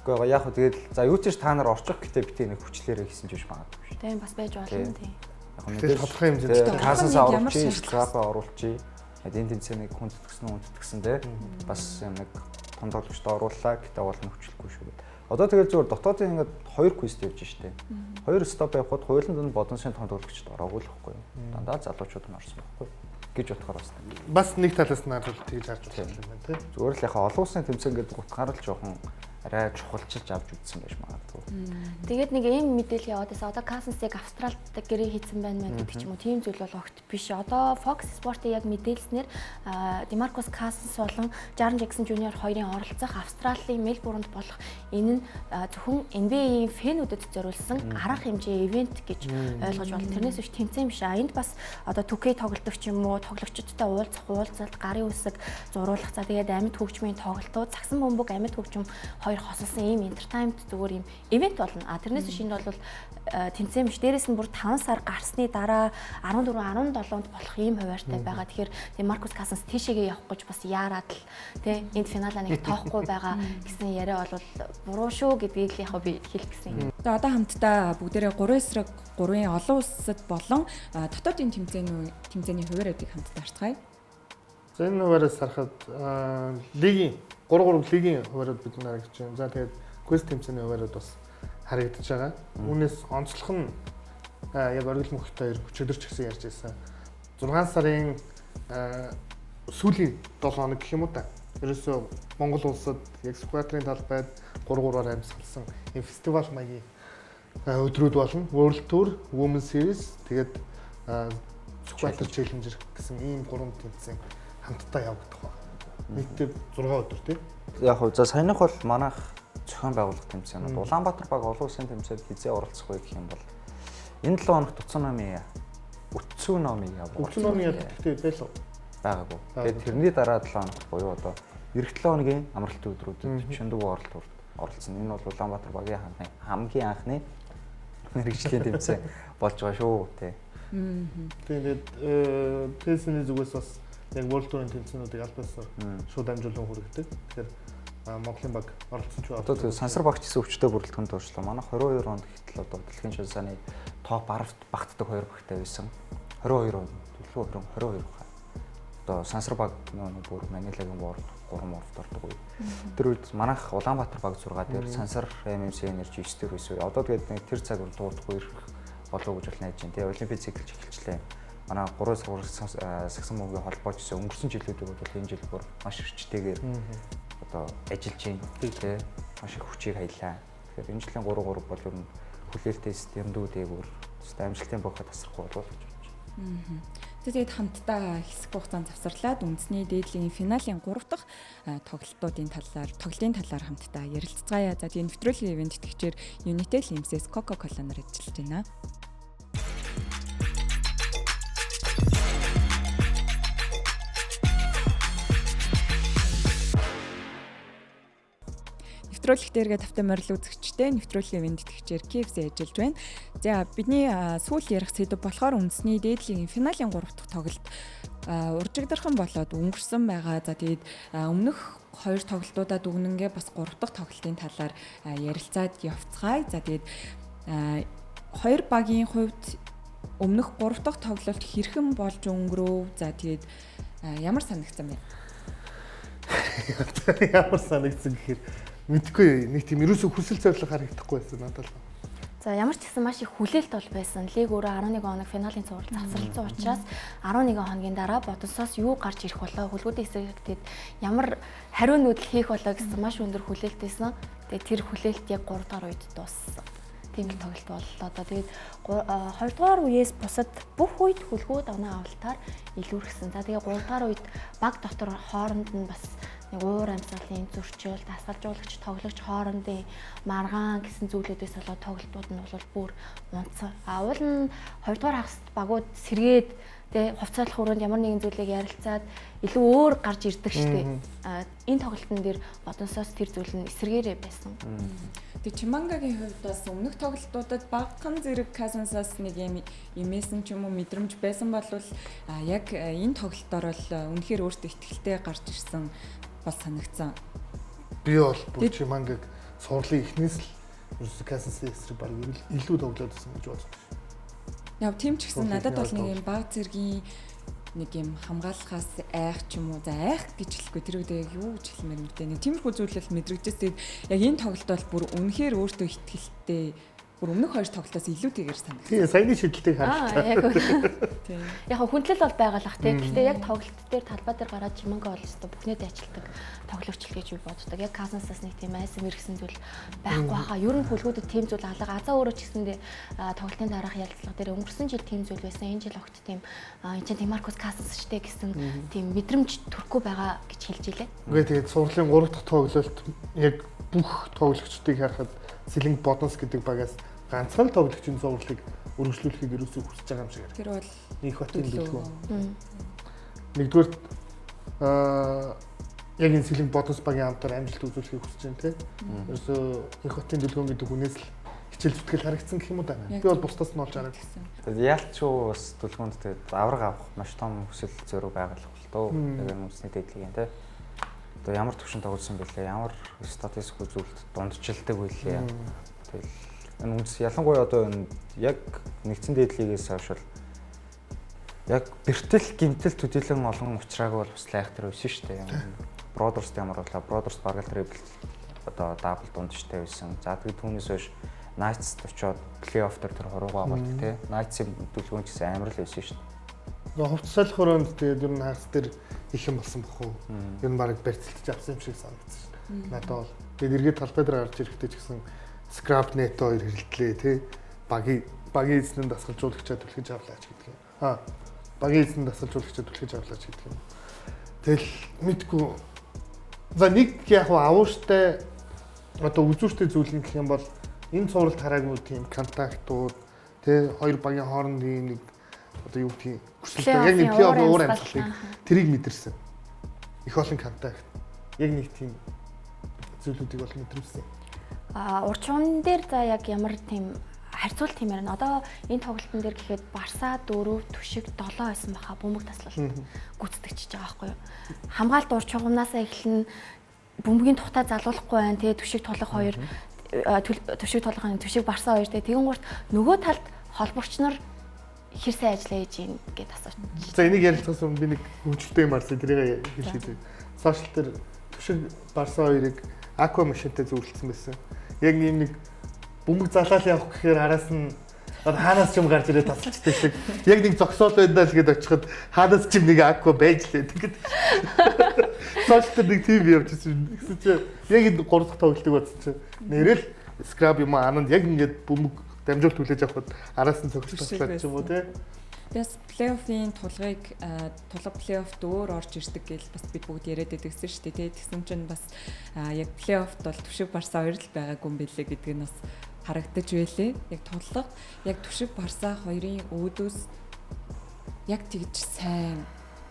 Гэхдээ яг хөө тэгээд за юу ч та нар орчих гэтээ битээ нэг хүчлээрээ гэсэн ч биш магадгүй шүү. Тийм бас байж болно тийм. Яг мэдээж тодорхой хэмжээнд Cousins оруулчих, Scrap оруулчих. Энэ тэмцээнийг хүндэтгсэн те бас нэг томдоологчд орууллаа гэтээ бол нөхчлөхгүй шүү. Одоо тэгэл зөвхөн дотоодын ингээд 2 квест явж штэ. 2 стоп явахад хуулинд нь бодонсын томдоологчд ороогүй л байхгүй. Дандаа залуучууд нь орсон байхгүй гэж бодохоор бас нэг талаас нь харж тэгж харж байна тийм. Зүгээр л яхаа олон улсын тэмцээн гэдэг утгаар л жоохон арай чухалчилж авч үзсэн байж магадгүй. Тэгээд нэг ийм мэдээлэл яваад байсан. Одоо Cousins-ыг Австралид гэрээ хийсэн байна гэдэг ч юм уу. Тийм зүйл бол огт биш. Одоо Fox Sport-ийг яг мэдээлснээр Demarcus Cousins болон Jaren Jackson Jr. хоёрын оролцох Австралийн Мельбурнд болох энэ нь зөвхөн NBA-ийн фэнүүдэд зориулсан арга хэмжээ ивент гэж ойлгож байна. Тэрнээс биш тэмцээн биш. Энд бас одоо 2K тоглогч юм уу, тоглогчдтой уулзалт, гарын үсэг зуруулах. За тэгээд амьд хөгжмийн тоглолтууд, цагсан бөмбөг амьд хөгжим хоёр хосолсон ийм entertainment зүгээр ийм ивент болно. Тэрнээс биш энэ бол тэмцээн биш. Дээрээс нь бүр 5 сар гарсны дараа 14-17-нд болох ийм хуваартай байгаа. Тэгэхээр Demarcus Cousins тийшээгээ явах гэж бас яарад л тий энд финалаа нэг тоохгүй байгаа гэсэн яриа бол буруу шүү гэдгийг л яг би хэлэх гэсэн. За одоо хамтдаа бүгдээрээ 3 эсрэг 3-ын олон улсад болон дотоодын тэмцээний хувааруудыг хамтдаа харцгаая. За энэ хуваараас харахад лигийн 3-3 лигийн хуваарууд бид нар гэж байна. За тэгээд квест тэмцээний хуваарууд бас харагдаж байгаа. Үүнээс онцлог нь яг оргил мөхтэй өчигдөр ч гэсэн ярьж байсан. 6 сарын сүүлийн 7 хоног гэх юм уу та. Ерөөсөө Монгол улсад яг Squadron талбайд 3-3-аар амьсгалсан энэ фестивал маягийн өдрүүд болно. World Tour, Women's Series тэгээд Squadron Challenger гэсэн ийм 3 тэмцээн хамтдаа явагдах байна. Нийтдээ 6 өдөр тийм. Яг хөө за саяных бол манайх зохион байгуулах тэмцээнүүд Улаанбаатар баг олон улсын тэмцээнд хизээ оролцох вэ гэх юм бол энэ 7 хоногт утсан номын өтцөө номыг явуулсан. Өтцөө номын гэхдээ байлаа. Байгаагүй. Тэгээд тэрний дараа 7 хоногт буюу одоо эх 7 хоногийн амралтын өдрүүдэд Чиндүг оролцсон. Энэ бол Улаанбаатар багийн хамгийн анхны мэргэжлийн тэмцээн болж байгаа шүү тий. Тэгээд тэсний зүгээс бас яг World Tour-ын тэмцээнүүдийг албасаар шууд амжуулан хүргэдэг. Тэгэхээр Монголын баг оролцсон ч одоо тэгээд сансар багч гэсэн өвчтөе бүрэлдэхүүн дуушлаа. Манай 22 онд гэтэл одоо дэлхийн шалгааны топ 10-т багтдаг 2 багтай байсан. 22 онд төлөв 22 бага. Одоо сансар баг бүр Манилагийн борд 3 морд ордог үе. Тэр үед манайх Улаанбаатар баг 6 дээр сансар MMC Energy 9 дээр байсан. Одоо тэгээд нэг тэр цаг дуудахгүй ирэх болов гэж бол найж байна. Тэгээ олимпиад циклж эхэлчлээ. Манай 3 сагсан бөмбөгийн холбооч гэсэн өнгөрсөн жилүүдийг бол энэ жил бүр маш эрчтэйгээр одоо ажиллаж байна. Тэгээ маш их хүчийг хаялаа. Тэгэхээр энэ жилийн 3-3 бол ер нь хүлээлттэй системдүү дээгүүр амжилтын бохоо тасрахгүй болов гэж бодож байна. Тэгээд хамтдаа хэсэг хугацаанд завсарлаад үндэсний дээдлийн финалийн 3 дахь тоглолтын талаар хамтдаа ярилцгаая. За тэгээд нэвтрүүлгийн ивент итгэгчээр Unitel MCS Coca-Cola нар ажиллаж байна. Нэвтрүүлэг дээргээ тавтай морил үзэгчтэй нэвтрүүлгийн ивент итгэгчээр KFC ажиллаж байна. За бидний сүүл ярих сэдв болохоор үндэсний дээдлийн финалийн 3 дахь тоглолт уржигдархан болоод өнгөрсөн байгаа. За тэгээд өмнөх 2 тоглолтуудаа дүгнэнгээ бас 3 дахь тоглолтын талаар ярилцаад явцгаая. За тэгээд 2 багийн хувьд өмнөх 3 дахь тоглолт хэрхэн болж өнгөрөв? За тэгээд ямар санагдсан бэ? Ямар санагдсан гэхээр мэдгүй нэг тийм ерөөсөө хүсэл зориг харагдахгүй байсан надад. За ямар ч гэсэн маш их хүлээлт бол байсан. Лиг өөрөө 11 хоног финалийн цуврал завсарласан учраас 11 хоногийн дараа Бодосоос юу гарч ирэх болоо, хөлгүүдийн эсрэгтэд ямар хариу нүүдэл хийх болоо гэсэн маш өндөр хүлээлт байсан. Тэгээд тэр хүлээлт яг 3 дахь үед дууссан. Тийм л тоглолт боллоо. Тэгээд 2 дугаар үеэс бусад бүх үед хөлгүүд оноо авалтаар илүүрсэн. За тэгээд 3 дугаар үед баг дотор хооронд нь бас нэг уур амьсгалын зөрчил, дасгалжуулагч, тоглогч хоорондын маргаан гэсэн зүйлүүдээс болоод тоглолтууд нь бол бүр унтсан. Уул нь 2 дугаар хагасд багууд сэргээд тэ хувцаалах өрөөнд ямар нэгэн зүйлийг ярилцаад илүү өөр гарч ирдэг штеп. Энэ тоглолтын дээр Бодосоос тэр зүйл нь эсэргээрээ байсан. Тэгээ Чимангагийн хувьд бас өмнөх тоглолтуудад багахан зэрэг Казансаас нэг юм имээсэн ч юм уу мэдрэмж байсан бол яг энэ тоглолтоор л үнэхээр өөртөө ихтэй гарч ирсэн бас санагдсан. Би бол бүр Чимангаг сурлын эхнээс л Казансын эсрэг баг илүү тоглоод байсан гэж бодсон. Яг тийм ч гэсэн надад бол нэг юм баг зэргийн нэг юм хамгаалахаас айх ч юм уу за айх гэж хэлэхгүй тэр үедээ юу гэж хэлмээр юм бэ? Нэг тиймэрхүү зүйлэл мэдрэгдсэн. Яг энэ тоглолт бол бүр үнэхээр өөртөө ихтэй бүр өмнөх хоёр тоглолтоос илүүтэйгээр санагдсан. Тийм саяны шийдэлтийг харж яг тийм. Яг хүндлэл бол байгалах тийм. Гэхдээ яг тоглолт дээр талбай дээр гараад Чиманга бол өстө бүхнээд ажилтдаг тоглогч л гэж би боддог. Яг Казансаас нэг тийм айсан мэрэгсэн зүйл байхгүй хаа. Ер нь хөлгүүдэд тийм зүйл алга. Азаа өөрөө ч гэсэндээ тоглолтын дараах ярилцлага дээр өнгөрсөн жил тийм зүйл байсан. Энэ жил огт тийм энэ чинь Демаркус Казанс штэ гэсэн тийм мэдрэмж төрөхгүй байгаа гэж хэлж илээ. Үгүй тэгээд сурлын 3 дахь тоглолт яг бүх тоглогчдыг харахад Сэлэнг Бодонс гэдэг багаас ганцхан тоглогчийн зурглыг өргөжлүүлэхийг ерөөсөө хүсэж байгаа юм шиг. Тэр бол Их хотын дэлгөө. Нэгдүгээр яг энэ Сэлэнг Бодонс багийн хамтаар амжилт үзүүлэхийг хүсэж байна те. Ерөөсөө Их хотын дэлгөө гэдэг хүнээс л хичээл зүтгэл харагдсан гэх юм уу да. Би бол бусдаас нь олж хараад гисэн. Тэгээд яалчгүй бас дэлгөөнд тэгээд авраг авах маш том хүсэл зориг байгалах бол тоо. Тэгээд үндэсний дэдлэг юм те. Одоо ямар төвшин тоглосон бэлээ, ямар статистик үзүүлэлт дундчилдаг байлээ. Тэгэл энэ үндэс ялангуяа одоо энэ яг нэгдсэн дээдлигээс хойш бол яг бэртэл гимтэл төдийлөн олон уучрааг бол бас лайхтар байсан шүү дээ. Бродерс ямар болоо, Бродерс бараг л трипл одоо дабл дундчтай байсан. За тэгээд түүнээс хойш Knights очоод плей-офф дээр тэр хуруугаа болдог тий. Knights-ийн дүлгүүн ч гэсэн амар л байсан шүү дээ. Хувцсалх өрөөнд тэгээд ер нь хагас дээр их юм болсон бохоо. Ер нь бараг барьцалтж авсан юм шиг санагдсан шүү дээ. Надад бол тэгээд эргээд талбай дээр гарч ирэхдээ ч гэсэн Scrap Net 2 хэрэлдлээ тий. Багийн эзэн дасгалжуулагчаа түлхэж авлаач гэдэг юм. Багийн эзэн дасгалжуулагчаа түлхэж авлаач гэдэг юм. Тэгэл мэдгүй. За нэг яг авууштай одоо үзүүртэй зүйл нь гэх юм бол энэ цувралд хараагүй тийм контактууд тий хоёр багийн хоорондын нэг одоо юу гэдгийг хүсэлтэй яг нэг плей-офф уур амьсгалыг тэрийг мэдэрсэн. Их олон контакт. Яг нэг тийм зүйлүүдийг бол мэдрүүлсэн. Урчуун дээр за яг ямар тийм харьцуул тийм ярина. Одоо энэ тоглолтын дээр гэхэд Барса 4, Түшиг 7 байсан баха бөмбөг таслалт гүйцэтгэж байгаа байхгүй юу. Хамгаалт урчуунаасаа эхлэн бөмбөгийн тухтаа залуулахгүй байна тий Түшиг тулах 2 Түшиг тулахын Түшиг Барса 2 тий тэгэн гурт нөгөө талд холбогч нар хэр сайн ажиллаа хийж ийн гэдээ асууж. За энийг ярилцахаас өмнө би нэг хөвгөлтэй юм арсан тэрийг хэлчихье. Сошиал дээр Түшиг Барса 2-ыг аква машинтай зөвлөсөн байсан. Яг нэг бөмбөг залаал явах гэхээр араас нь хаанаас ч юм гарч ирээд тасалчдаг шиг. Яг нэг зогсоол байдаа л гээд очиход хаанаас ч юм нэг аква байж лээ тэгэд. Сошиал дээр нэг тийм явчихсан. Гэсэн чи яг энэ 3 дахь тоглолтыг бодсон чи нэрэл скраб юм аанд яг ингээд бөмбөг дамжуул түлээж авахд араас нь зогсоолчлаа ч юм уу те. Бас плей-оффын тулгыг тулга плей-оффт өөр орж ирдэг гэж бас бид бүгд яриад байдагсан шүү дээ. Тэгсэн чинь бас яг плей-оффт бол Түшиг Барса 2 л байгаагүй юм билээ гэдэг нь бас харагдаж байлээ. Яг тулга яг Түшиг Барса 2-ын өөдөөс яг тэгж сайн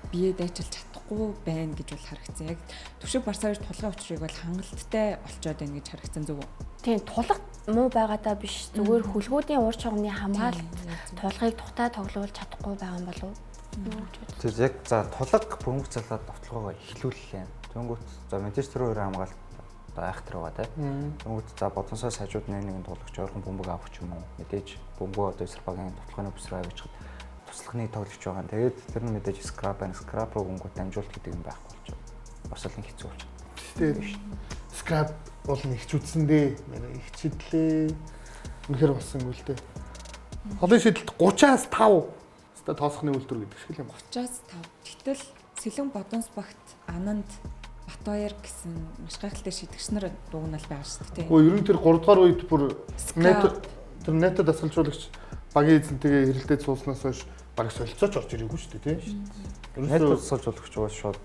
бие дайчилж чадахгүй байна гэж бол харагдсан. Яг Түшиг Барса 2 тулгын учрыг бол хангалттай олцоод байна гэж харагдсан зүг үү? Тийм тулга муу байгаадаа биш зүгээр хөлгүүдийн уур чугамны хамгаалалт тулгыг тухтай тоглуулж чадахгүй байгаа юм болов уу? Тэгэхээр яг за тулга бөмбөг залаад довтлогоо эхлүүллээ. Тэнгүүт за Манчестер 2 хамгаалалт айхтар байгаа тийм. Тэнгүүт за Бодонсоос хажууд нэгэн тоглогч ойрхон бөмбөг авах юм уу? Мэдээж бөмбөг одоо эсрэг багийн тоглохын бүсрээ авчихад туслахны тоглогч байгаа. Тэгээд тэр нь мэдээж скрап руу бөмбөг дамжуулт гэдэг юм байхгүй болж байна. Бас л хэцүү болж байна. дээ. Scrap бол нэгч үтсэндээ их чидлээ. Үнэхээр болсонгүй л дээ. Холын шийдэлт 30-аас 5 өстой тоосхны үйлдвэр гэдэг шиг юм байна. 30-аас 5. Гэтэл Сэлэн Бодонс багт Ананд Батбаяр гэсэн маш гайхалтай шийдэгч нар дугнал байгаа шүү дээ. Гэхдээ ер нь тэр 3 дугаар үед бүр нет дасгалжуулагч багийн эзэнтэйгээ хэрэлдээд сууснаас хойш бараг солилцооч орж ирээгүй шүү дээ, тийм. Нет дасгалжуулагч уус шууд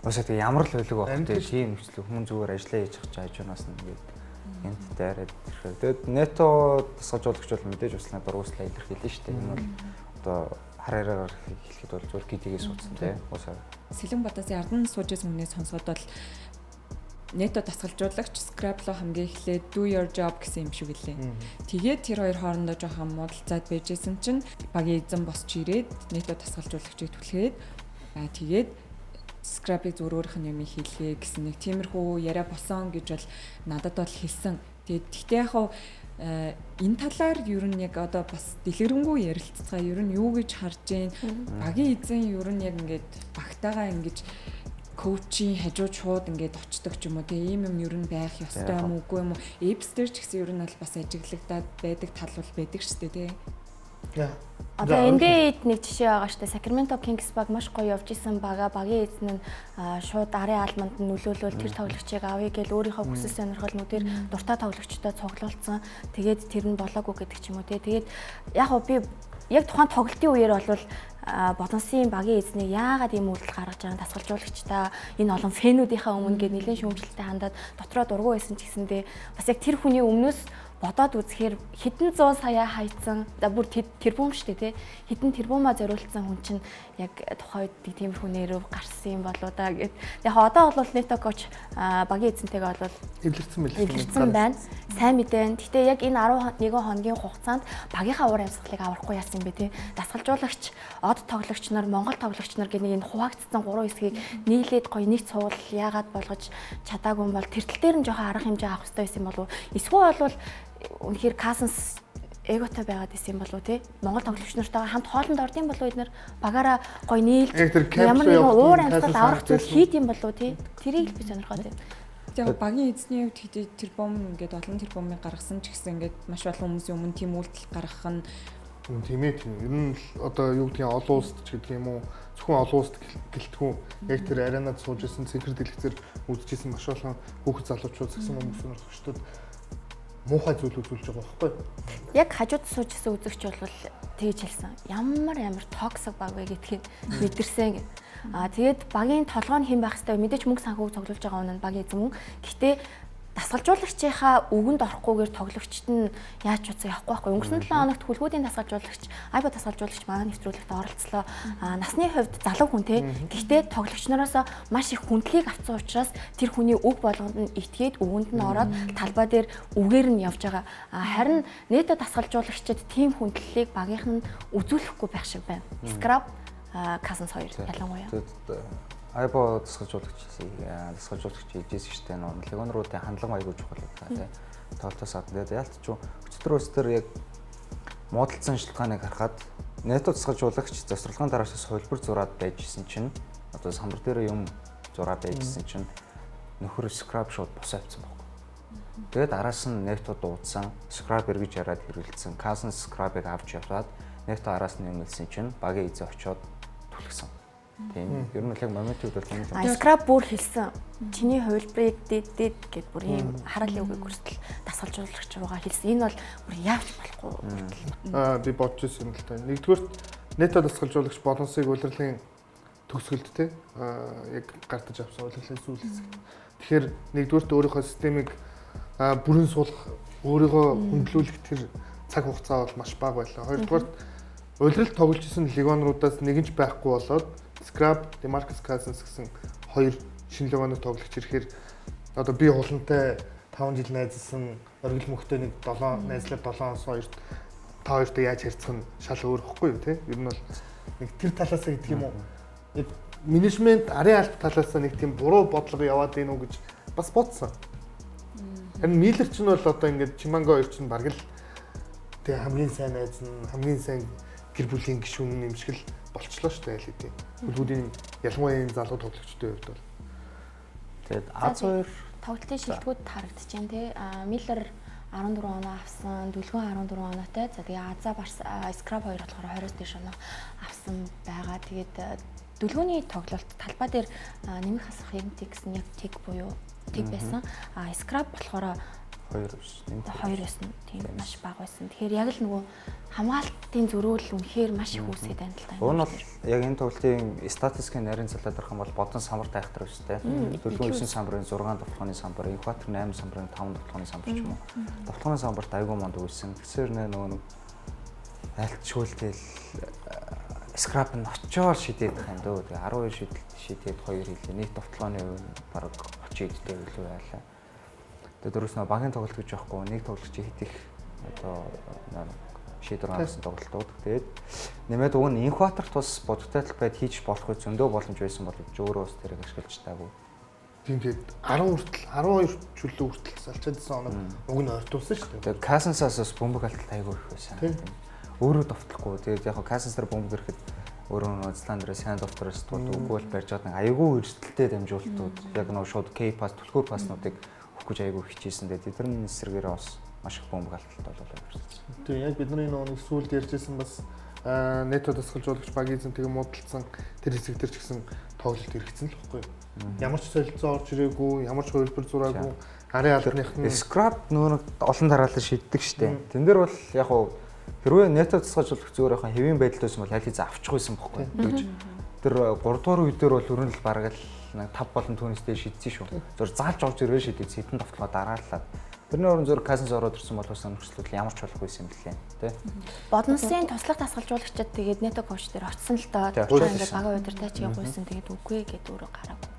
уусаа тэгээ ямар л байлиг байх вэ? Тийм нөхцөл хүмүүс зүгээр ажиллаа хийж байгаа хажуунаас нь ингээд энд дайраад ирэхээр. Тэгээд нето дасгалжуулагч бол мэдээж бас надад урууслаа илэрхийлнэ шүү дээ. Энэ бол одоо хараараар хэлэхэд бол зүгээр гидийгээ суудсан тийм. Уусаа Сэлэн Бодонсын ардан суужээс өмнөөс сонсоход бол нето дасгалжуулагч Scrap-ло хамгийн эхлээд do your job гэсэн юм шиг үлээ. Тэгээд тэр хоёр хоорондоо жоохон муудалцаад байжсэн чинь багийн эзэн босч ирээд нето дасгалжуулагчийг түлхээд тэгээд Scrap-ыг зөрөөрөх нь юм хийлгээ гэсэн нэг тиймэрхүү яриа болсон гэж бол надад бол хэлсэн. Тэгээд тэгтээ яг хав энэ талаар ер нь яг одоо бас дэлгэрэнгүй ярилцгаа ер нь юу гэж харж гин багийн эзэн ер нь яг ингээд багтаага ингэж коучийн хажууд шууд ингээд очдог ч юм уу тийм юм ер нь байх ёстой юм үгүй юм уу эпстер ч гэсэн ер нь бол бас ажиглагдаад байдаг тал бол байдаг шүү дээ тий. Одоо эндээд нэг жишээ байгаа шүү дээ. Sacramento Kings баг маш гоё явж исэн багийн эзэн нь шууд арын алманд нь нөлөөлөл тэр тоглогчийг авъя гэж өөрийнхөө хүсэл сонирхолнуудээр дуртай тоглогчтой цуглуулсан. Тэгээд тэр нь болоогүй гэдэг ч юм уу тий. Тэгээд яг би яг тухайн тоглолтын үеэр бол Бодонсын багийн эзнийг яагаад ийм үйлдэл гаргаж байгаа дасгалжуулагчтай энэ олон фэнүүдийнхаа өмнө гээд нэлээд шүүмжлэлтэй хандаад дотроо дургу байсан ч гэсэндээ бас яг тэр хүний өмнөөс бодоод үзэхээр хэдэн 100 сая хайцсан бүр тэрбум шүү дээ тий хэдэн тэрбумаа зориулсан хүн чинь яг тухайд тиймэрхүү нэрөв гарсан юм болоо да гэд яг одоо бол нето коуч багийн эзэнтэйгээ бол эвлэрсэн байна сайн мэдэн. Гэтэ яг энэ 11 хоногийн хугацаанд багийнхаа уур амьсгалыг аврахгүй яасан юм бэ тий дасгалжуулагч од тоглогч нар Монгол тоглогч нар гэх нэг энэ хуваагдсан 3 хэсгийг нийлээд гоё нэг цугал яагаад болгож чадаагүй юм бол тэртэл дээр нь жоохон арга хэмжээ авах хэрэгтэй байсан болов эсвэл бол үнэхээр Cousins эготой байгаад исэн болов тий Монгол тоглогч нартайгаа хамт хоолнд ордсон болов эднэр багаараа гоё нийлж ямар нэгэн уур амьсгал аврах зүйл хийд юм болов тий тэрийг л би сонирхоод байна. Яг багийн эзний хувьд хэд тэрбум ингээд олон тэрбумыг гаргасан ч гэсэн ингээд маш олон хүмүүсийн өмнө тийм үйлдэл гаргах нь тийм ээ тийм. Ер нь одоо юу гэдгийг олон улсд ч гэдэг юм уу зөвхөн олон улсд гэлтгүү яг тэр аренад сууж исэн цэнхэр дэлгэцээр үзчихсэн маш олон хүүхэд залуучууд згсэн хүмүүс сонирхогчдод муухай зүйл үзүүлж байгаа байхгүй. Яг хажууд сууж исэн үзэгч бол тэгж хэлсэн. Ямар токсик баг вэ гэдгийг мэдэрсэн. Тэгээд багийн толгой нь хэн байх хэвээр мэдээч мөнгө санхүүг цуглуулж байгаа үнэ багийн эзэн мөн. Гэхдээ дасгалжуулагчийнхаа үгэнд орохгүйгээр тоглогчд нь яаж ч үзээ явахгүй байхгүй. Өнгөрсөн 7 хоногт хүлгүүдийн дасгалжуулагч, айба дасгалжуулагч манай нэвтрүүлэгт оролцлоо. Насны хувьд залуу хүн те. Гэхдээ тоглогч нараас маш их хүндлийг авсан учраас тэр хүний үг болгонд нь итгээд үгэнд нь ороод талбай дээр үгээр нь явж байгаа. Харин нето дасгалжуулагчид тийм хүндлэлийг багийнх нь үзүүлэхгүй байх шиг байна. Scrap Cousins 2 ялангуяа. айбо дасгалжуулагч хийжсэн штэ нөө легонруудын хандлага аягүй чухал гэдэг тий. Тоглолтоос гадна тэгээд ялтч өчтөр өстөр яг муудалцсан шалтгааныг харахад нето дасгалжуулагч засварлагын дараашаас хувилбар зураад байжсэн чинь одоо самбар дээр юм зураад байжсэн чинь нөхөр Scrap шууд бос авцсан байхгүй. Тэгээд араас нь нето дуудсан Scrap эргэж хараад хэрүүлсэн Cousins Scrap-ыг авч яваад нето араас нь нэмэлсэн чинь багийн эзэн очоод түлхсэн. Тийм. Ер нь яг моментууд бол юм. Scrap бүр хэлсэн. Чиний хувилбарыг дээд гэд бүр ийм хараалын үгийг хүртэл дасгалжуулагч руугаа хэлсэн. Энэ бол бүр яавч болохгүй. Би бодож ирсэн юм л та. Нэгдүгээр нето дасгалжуулагч Бодонсыг улирлын төгсгөлд те яг гартаж авсан улирлын сүүл хэсэг. Тэгэхээр нэгдүгээрт өөрийнхөө системийг бүрэн суулгах, өөрийгөө хөндлүүлэх тэр цаг хугацаа бол маш бага байлаа. Хоёрдугаарт улиралд тоглож исэн легонруудаас нэгэнч байхгүй болоод Scrap, DeMarcus Cousins гэсэн хоёр шинэ легоноор тоглогч ирэхээр одоо би хулантай 5 жил найзлсан оргил мөхтэй нэг 7 найзлаад 7 хонос хоёрт та хоёртой яаж харьцах нь шал өөр ихгүй юу те. Ер нь бол нэг тэр талаас гэдэг юм уу. Нэг менежмент арын алба талаас нэг тийм буруу бодлого яваад ийн үү гэж бас бодсон. Харин Миллер ч нь бол одоо ингээд Чиманго хоёр ч нь бараг л тэг хамгийн сайн найз нь хамгийн сайн гэр бүлийн гишүүн юм шиг л болчлоо шүү дээ аль хэдийн. Бүлгүүдийн ялангуяа залуу тоглогчдын хувьд бол. Тэгээд А2 тоглолтын шилдэгүүд харагдаж байна тий. Миллер 14 оноо авсан, Дүлгэн 14 оноотой. За тэгээ Аза Скраб 2 болохоор 20-с дээш оноо авсан байгаа. Тэгээд Дүлгөөний тоглолт талбай дээр нэмэх хасах юмтэй гэсэн яг тэг буюу тэг байсан. Скраб болохоор 2 байсан. Тийм маш бага байсан. Тэгэхээр яг л нөгөө хамгаалтын зөрүүл үнэхээр маш их үүсгээд байна л та. Уг нь бол яг энэ тоглолтын статистикийн нарийн залаад ирэх юм бол бодон самбар тайхтар биш те. Дүлгэн 9 самбарын 6 давталгааны самбар, Экватор 8 самбарын 5 давталгааны самбар ч юм уу. Давталгааны самбарт айгүй монд үйсэн. Тэгсээр нөгөө айлтшуултэл скрап нь очиол шидээх юм дөө. Тэгээ 12 шидэхэд 2 хэлээ. Нийт давталгааны үе бараг 30 эдтэй илүү байлаа. Тэгээ дөрөс нөө багийн тоглолт гэж байхгүй. Нэг тоглогч хэд их одоо шийдвэр гаргасан тоглолтууд. Тэгээд нэмээд уг нь Экваторт бас бодтой талбайд хийж болох зөндөө боломж байсан боловч өөрөө бас тэрийг ашиглаж таагүй. Тийм тэгээд 10 хүртэл 12 чөлөө хүртэл салчаадсан оног уг нь ойртуулсан шүү дээ. Тэгээд Касансаас бас бөмбөг алт айгүй их байсан. Өөрөө довтлохгүй. Тэгээд яг Касансаар бөмбөг ирэхэд өөрөө Зландер сайн довтроос үгүй бол барьж байгаа нэг айгүй эрсдэлтэй дамжуултууд яг нөө шууд К-пас түлхүүр паснуудыг өгөх гэж айгүй хичээсэн. Тэгээд тэдний эсрэгээрээ бас маш их бөмбөг алталт болоо явчихсан. Тийм яг бидний нэг сүүлд ярьжсэн бас нэто тасгалжуулагч багийн тэгээ муудалцсан тэр хэсэг төр ч гэсэн тоглолт хэрэгцсэн л байхгүй юу? Ямар ч солилцоо орж ирээгүй, ямар ч хувилбар зураагүй, арын албаных нь скрап нөр олон дараалал шийддэг штеп. Тэн дээр бол яг хуу хэрвээ нэто тасгалжуулагч зөөр яхан хэвийн байдалд байсан бол аль хэзээ авчих байсан байхгүй юу? Тэр 3 дугаар үе дээр бол өрнөл бараг л 5 болон түүнээсээ шийдсэн шүү. Зур заалж орж ирвэ шийдэж хэдэн давталгаа дарааллаад тэрний орон зур Касанс ороод ирсэн бол бас өнөчлөл ямар ч болохгүй юм блэ тий. Бодносын туслах тасгалжуулагчид тэгээд нето коуч дээр очсон л доо. Тэгээд багийн удирдаач гүйсэн тэгээд үгүй гэдээ өөрөө гараагүй.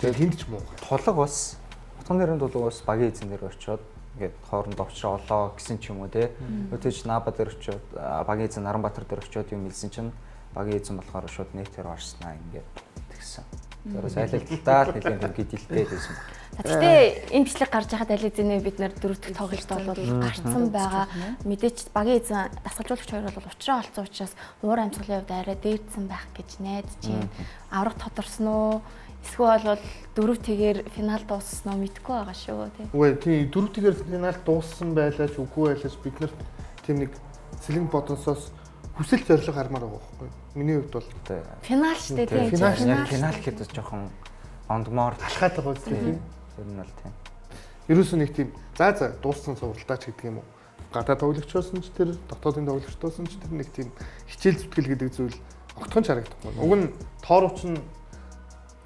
Тэгээд хинт ч муу. Толог бас утган нэрийн толог бас багийн эзэн дээр очиод ингээд хооронд овчроо олоо гэсэн ч юм уу тий. Өтөж Наба дээр очиод багийн эзэн Наранбаатар дээр очиод юм хэлсэн чинь багийн эзэн болохоор шууд нэтээр орснаа ингээд тэгсэн. Тэрс айлталтаа нэлийн төв гэдэлтэй байсан. Гэхдээ энэ бичлэг гарч байхад аль эзэнээ бид нар дөрөвдөг тоглолт бол гарцсан байгаа. Мэдээч багийн эзэн дасгалжуулагч хоёр бол уучраа олцсон учраас уур амьсгалын хувьд арай дээрдсэн байх гэж найдаж байна. Авраг тодорсон уу? Эсвэл бол дөрөв тэгээр финал дууссан уу мэдэхгүй байгаа шүү тий. Үгүй тий дөрөв тэгээр финал дууссан байлаач үгүй байлаач бид нар тийм нэг сэлэн бодонсоос хүсэл зориг хармаар байгаа байхгүй. Миний хувьд бол финал шүү дээ тий. Финал гэхэд жоохон ондмоор талхаад байгаа үстэй. Ер нь бол тийм. Ерөөсөө нэг тийм за дууссан сургалтаач гэдэг юм уу. Гадаа тоглогчоос нь ч тэр дотоодын тоглогчдоос нь ч тэр нэг тийм хичээл зүтгэл гэдэг зүйл огтхон харагдахгүй. Уг нь тоорвч нь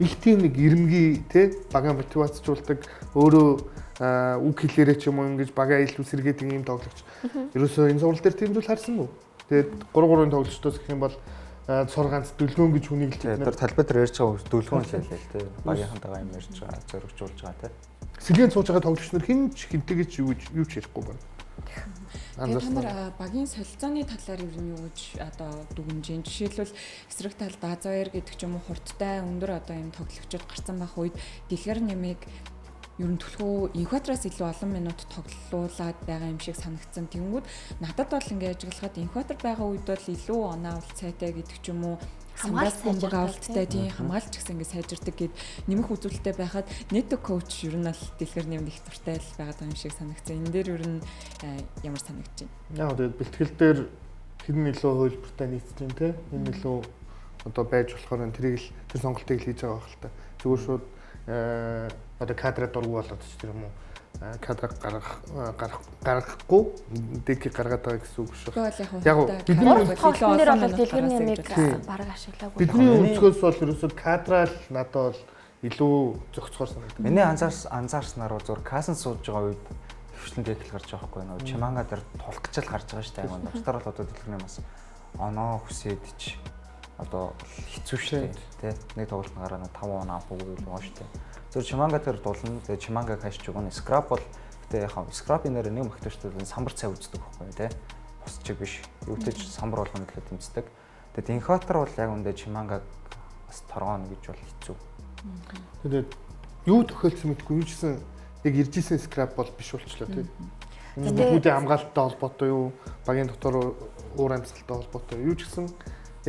их тийм нэг ирэмгий те багаа мотивацжуулдаг өөрөө үг хэлээрээ ч юм уу ингэж багаа илүү сэргээдэг юм тоглогч. Ерөөсөө энэ сургалт дээр тийм зүйл харсангүй. Тэгээд 3-3-ын тоглогчдоос гэх юм бол сургаанц Дүлгөн гэж хүнийг л тэр талбай дээр ярьж байгаа Дүлгөн л ялээ тий. Багийнхантайгаа юм ярьж байгаа, зоригжуулж байгаа тий. Сэлгийн сууж байгаа тоглогч нар хэн ч хинтэйгэж юу ч ярихгүй байна. Тэгээд та нар багийн солилцооны талаар юу гэж одоо дүгнжин жишээлбэл эсрэг талд А2 гэдэг ч юм уу хурдтай өндөр одоо юм тоглогчид гарсан байх үед дэлгэр нэмийг ер нь түлхүү Экватороос илүү олон минут тоглуулад байгаа юм шиг санагдсан. Тэнгүүд надад бол ингээд ажиглахад Экватор байгаа үед бол илүү оноо цайтай гэдэг ч юм уу хамгаалалт бөмбөг авалттай тийм хамгаалч гэсэн ингээд сайжирдаг гэд нэмэх үзүүлэлттэй байхад нето коуч ер нь л дэлгэр нэм их дуртай л байгаа юм шиг санагдсан. Энэ дээр ер нь ямар санагдаж байна? Яг тэгээд бэлтгэл дээр хэн илүү хөлбөртэй нийцж байна те. Энэ илүү одоо байж болохоор тэрийг л тэр сонголтыг л хийж байгаа байх л та. Зүгээр шууд одоо кадраа дургу болоод ч тэр юм уу кадраг гаргахгүй дэг гаргаад байгаа гэсэн үг шүү. Яг бидний тоглолтын дээр бол дэлгэр нэмийг бараг ашиглаагүй. Бидний өнцгөөс бол ерөөсөө кадраа л надад бол илүү зохицохоор санагдав. Миний анзаарснаар бол зур Касан сууж байгаа үед хөвчлэн дэхэл гарч байгаа хгүй нөө Чиманга дээр тулах гэж л гарч байгаа шүү дээ. Навчтар бол одоо дэлгэр нэм бас оноо хүсэдч одоо хэцүү шүү дээ. Нэг тоглолт гараа 5 оноо авах үгүй л байгаа шүү дээ. Зөв Чиманга дээр дулна. Тэгээ Чимангаг хайшч өгнө. Скрап бол гэтээ яхаа скрапын нэр нэг магтвчдад самбар цай үздэг байхгүй тий. Бус чиг биш. Юутэж самбар болгоно төлөө тэмцдэг. Тэгээд Инхватор бол яг үндэ Чимангаг бас торгооно гэж бол хэцүү. Тэгээд юу тохиолдсон мэдгүй юу гэсэн яг иржсэн скрап бол биш болчлоо тий. Энэ бүхүүдийн хамгаалттай холбоотой юу, багийн дотор уур амьсгалтай холбоотой юу ч гэсэн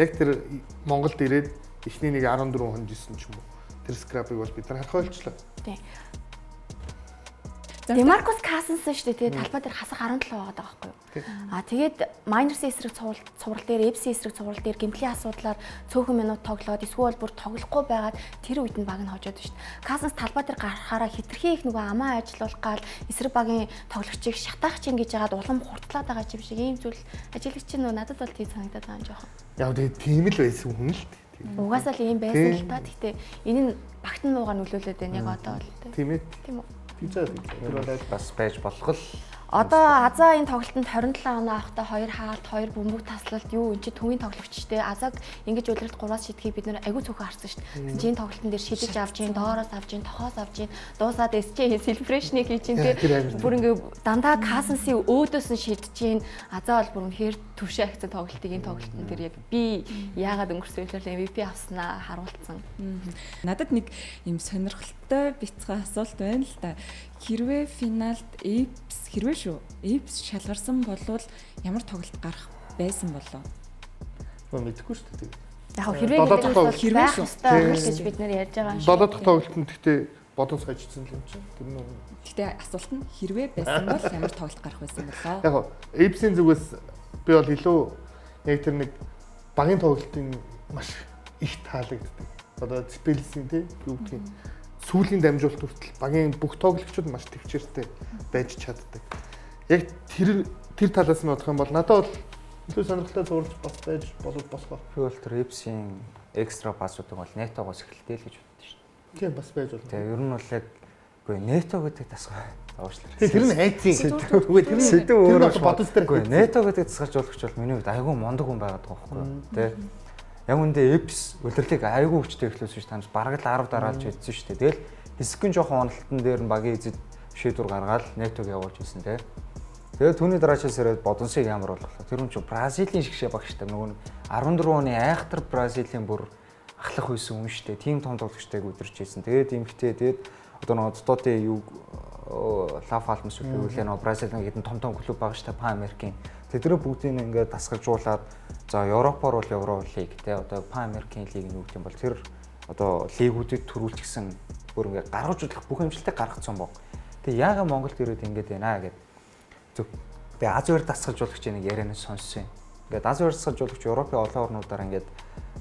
яг тэр Монголд ирээд эхний нэг 14 хон жисэн ч юм уу. тэр скрабыг бол бид нар харах ойлчлоо. Тийм. Демаркус Кассенс шүү дээ. Тэгээд талбай дээр хасах 17 байгаад байгаа байхгүй юу? Тэгээд майнерсын эсрэг цуврал дээр, эпси эсрэг цуврал дээр гэмтлийн асуудлаар цөөхөн минут тоглоод эсвэл бүр тоглохгүй байгаад тэр үед нь баг нь хожоод шүү дээ. Кассенс талбай дээр гарахаараа хитрхи их нөгөө амаа ажиллуулах гал эсрэг багийн тоглогчийг шатаах чинь гэж яагаад улам хурдлаад байгаа юм шиг ийм зүйл ажиллагч чинь надад бол тийм санагдаад байгаа юм жоохон. Яг тэгээд тийм л байсан хүн л дээ. Угаасаа л ийм байсан л та. Гэхдээ энэ нь багт нь нуугаар нөлөөлөд байна яг одоо бол тийм ээ. Тийм үү? Тэр бол бас байж болох л Одоо Азаа энэ тоглолтод 27 оноо авахдаа 2 хаалт, 2 бөмбөг таслалт юу энэ чи төвийн тоглогчтэй. Азааг ингэж удирдах 3-аас шидэхийг бид нэр агүй цөөхөн харсан шүү дээ. Чи энэ тоглолтын дээр шидэж авч ийн, доороос авч ийн, тохоос авч ийн, дуусаад SC celebration-ыг хийж ийн те. Бүр ингээ дандаа Кассенсийн өөдөөс нь шидэж ийн. Азаа бол бүр үнэхээр төвшөө агцсан тоглолтыг энэ тоглолтын дээр яг би яагаад өнгөрсөн үйлрэл MVP авснаа харуулсан. Надад нэг юм сонирхолтой бяцхан асуулт байна л да. Хэрвээ финалд хэрвээ Эпс шалгарсан болвол ямар тоглолт гарах байсан болов? Мэдэхгүй шүү дээ. Яг хэрвээ байх ёстой гэж бид нэр ярьж байгаа юм шиг. 7 дахь тоглолтод гэхдээ бодон сойжсэн юм чинь. Тэр нь. Гэхдээ асуулт нь хэрвээ байсан бол ямар тоглолт гарах байсан болоо? Яг Эпсийн зүгээс би бол илүү яг тэр нэг багийн тоглолтын маш их таалагддаг. Одоо Спелсийн тий юу гэх юм сүүлийн дамжуулалт хүртэл багийн бүх тоглогчид маш төвчээртэй байж чаддаг. Яг тэр талаас нь бодох юм бол надад бол илүү сонирхолтой зурж бас байж болох. Филтер Эпсийн экстра пассуудыг бол нэтогоос эхэлтэй л гэж боддоо шүү дээ. Тийм бас байж болно. Тэгээ ер нь бол яг үгүй нето гэдэг тасгаа уушлаа. Тэр нь хайцын үгүй тэр нь сэдв өөрөө бодос дээр үгүй нето гэдэг тасгажуулагч бол миний хувьд айгүй мундаг хүн байгаад байгаа байхгүй юу тий. Яг үндэ Эпс удирлыг айгүй хүчтэй эхлүүлсэн шүү дээ. Танаас бараг л 10 дараалж хэлсэн шүү дээ. Тэгэл хэсэгэн жоохон онолтон дээр нь багийн эзэд шийдвэр гаргаад нетог явуулж ирсэн тий. Тэгээд түүний дараачаас ирээд бодонсыг ямар болох вэ? Тэр хүн чинь Бразилийн шигшээ багштай нөгөө 14 оны айхтар Бразилийн бүр ахлах байсан хүн шүү дээ. Тим том тоглогчтойг өдөрч ирсэн. Тэгээд эмхтэй тэгээд одоо нөгөө дотоодын юу Лафалмс үгүй нөгөө Бразилийн хэдэн том клуб байгаа шүү дээ. Пан Америкийн. Тэдгээр бүгдийг ингээд дасгалжуулаад за Европоор бол Евро лиг тий одоо Пан Америкийн лиг нь юу гэх юм бол тэр одоо лигүүдийг төрүүлчихсэн бүр ингээд гаргаж үзэх бүх хэмжлэлтэй гаргацсан баг. Тэгээ яагаад Монголд ирээд ингэж байна гэд. Зөв. Тэгээ Азиар дасгалжуулагч нэг ярианаас сонссон юм. Ингээд Азиар дасгалжуулагч Европын олон орнуудаар ингээд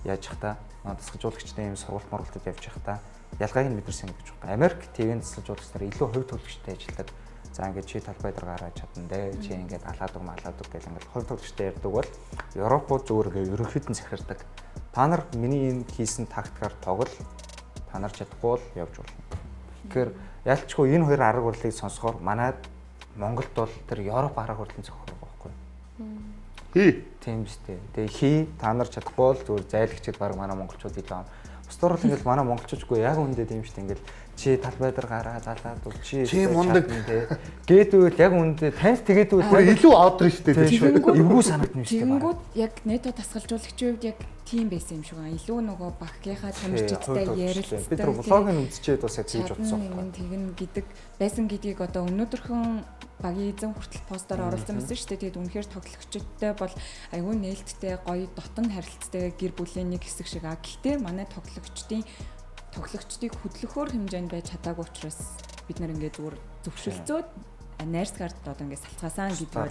яаж явах та дасгалжуулагчтай юм сургалт моргалтад явж явах та ялгааг нь бид нар сэнгэж байгаа. Америк ТV-ийн дасгалжуулагч нар илүү хувь төлөвчтэй ажилладаг. За ингээд чи талбай дээр гараад чадна дээ. Чи ингээд алаадаг малаадаг гэл ингээд хувь төлөвчтэй ярьдаг бол Европууд зүгээр ингээд ерөнхийдөө захирдаг. Та нар миний энэ хийсэн тактикаар тоглол та нар чадахгүй бол явж болно. Тэгэхээр ялчгүй энэ хоёр арга барилыг сонсохоор манайд Монголд бол тэр Европ арга барилын зохиол байгаа байхгүй юу? Хий. Тийм биз дээ. Тэгээ хий та нар чадахгүй бол зүгээр зайлагчид баг манай монголчууд илүү ам. Бусдаар бол ингээл манай монголчуудгүй яг үндэ тийм шүү дээ. Ингээл чи талбай дээр гараа залаад бол чи мундаг гээдвэл яг үндэ таньд тэгээд илүү аудр шүү дээ. Эвгүй санагдна шүү дээ. Тэгэнгүүт яг нето тасгалжуулагчийн хувьд яг тийм байсан юм шиг байна. Илүү нөгөө багийнхаа тамирчидтай ярилцдаг. Бид нар блогийн үзчихэд бас яг хийж утсан байна. Тэгнэ гэдэг байсан гэдгийг одоо өнөөдөрхөн багийн эзэн хүртэл постоор оруулсан байсан шүү дээ. Тэгээд үнэхээр тоглогчдтой бол айгүй нээлттэй, гоё дотн харилцаатай гэр бүлийн нэг хэсэг шиг. Гэхдээ манай тоглогчдыг хөдлөхөөр хэмжээнд байж чадаагүй учраас бид нар ингээд зүгээр зөвшөлцөөд найрсгаар одоо ингээд салцгаасаа гэдэг бол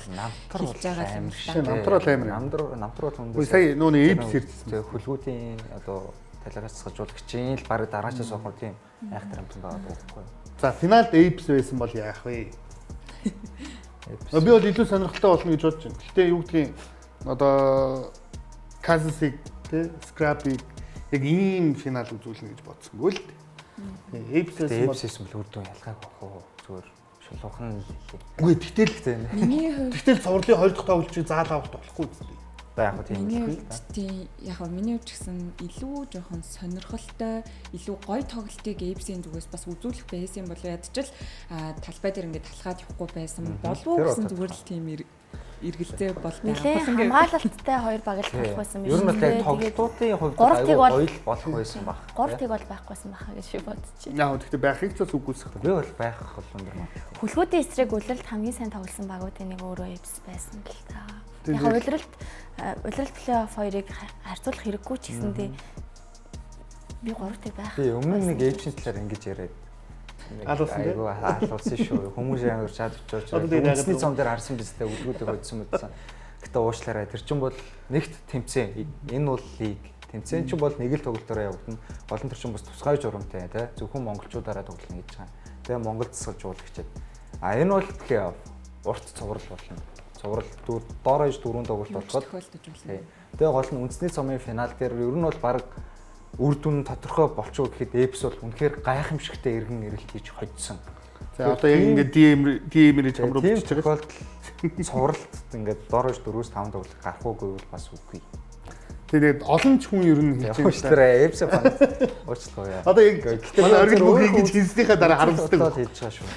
хэлж байгаа юм шиг. Намтрал хүндээ. Сая нөөний Эпс ирсэн. Хөлгүүдийн одоо талаагаас сахажуулагчийн л баг дараачаас авах тийм айхтар амтан байгаа байхгүй. За финалд Эпс байсан бол яах вэ? Би бол илүү сонирхолтой болно гэж бодож байна. Гэхдээ юу гэдгийг одоо Кассенсыг тий Скрабыг яг ийм финал үзүүлнэ гэж бодсонгүй л дээ. Эпс бол үрдөө ялгааг авах уу зүгээр шулуухан л хэлээ. Үгүй тэгтэл цувралын 2 дахь тоглолчийг заал авах болохгүй үстэй. Яг гоо тийм л тийм яг миний хувьд ч гэсэн илүү жоохон сонирхолтой, илүү гоё тоглолтыг Эпсийн зүгээс бас үзүүлэх байсан болоо ядчил талбай дээр ингээд талхаад явахгүй байсан болов уу гэсэн зүгээр л тийм эргэлзээ бол нэлээд хамгаалалттай хоёр баг л болох байсан юм. Ер нь бол тоглолтуудын хувьд аюул болох байсан баг. 3-ыг бол байхгүйсэн баха гэж би бодчих. Яг гэхдээ байхыг ч бас үгүйсэх. Би бол байх бол өндөр маа. Хөлгүүдийн эсрэг үлрэлт хамгийн сайн тоглосон багуудын нэг өөрөө Эпс байсан л та. Яг улиралт плей-офф хоёрыг харьцуулах хэрэггүй ч гэсэндээ Би 3-ыг байх. Би өмнө нэг эйжент талаар ингэж яриад айгу алуулсан шүү. Хүмүүс амар чад очиж үндэсний цом дээр харсан биз дээ үлгүүдийг hodсон мэдсэн. Гэтэ уушлаарай тэр чинь бол нэгт тэмцээн. Энэ бол лиг. Тэмцээн чинь бол нэг л тоглолтоор явагдана. Олон төрчин бас тусгай журамтай тий. Зөвхөн монголчуудаараа тоглоно гэж байгаа. Тэгээ Монгол засал жуулгчаад. А энэ бол тэгэхээр урт цуврал болно. Цуврал доороо иж дөрөв тоглолт болоход. Тэгээ гол нь үндэсний цомын финал дээр ер нь бол баг үр дүн тодорхой болчихоо гэхэд Эпс бол үнэхээр гайхамшигтай эргэн ирэлт хийж хоцсон. За одоо яг ингээд DM-ийг хамруу бичиж байгаа. Цувралт ингээд доорож 4-5 тоглолт гарах уугүй бол бас үгүй. Тэгээд олон ч хүн ер нь хийж байгаа. Эпс фан уучлаа яа. Одоо яг манай оргил бүхий гэж хэлснийхаа дараа харамсдаг хийж байгаа шүү.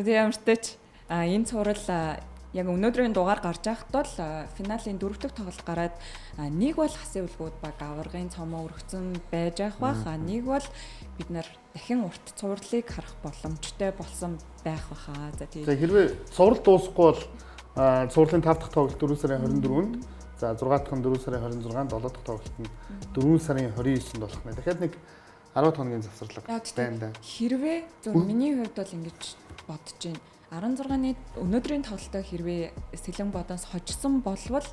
Тэгээд ямар ч тач энэ цуврал яг өнөөдрийн дугаар гарч байхад бол финалийн 4 дахь тоглолт гараад нэг бол хасын үлгүүд баг аваргын цомоо өргөцөн байж байх. Нэг бол бид нар дахин урт цувралыг харах боломжтой болсон байх баха. За тийм. Хэрвээ цуврал дуусахгүй бол цувралын 5 дахь тоглолт 4 сарын 24-нд, за 6 дахь нь 4 сарын 26-нд, 7 дахь тоглолт нь 4 сарын 29-нд болох нэ. Дахиад нэг 10 хоногийн завсарлага байна да. Хэрвээ зөв миний хувьд бол ингэж бодож байна. 16-ны өнөөдрийн тоглолтоо хэрвээ Сэлэн бодоос хожсон болвол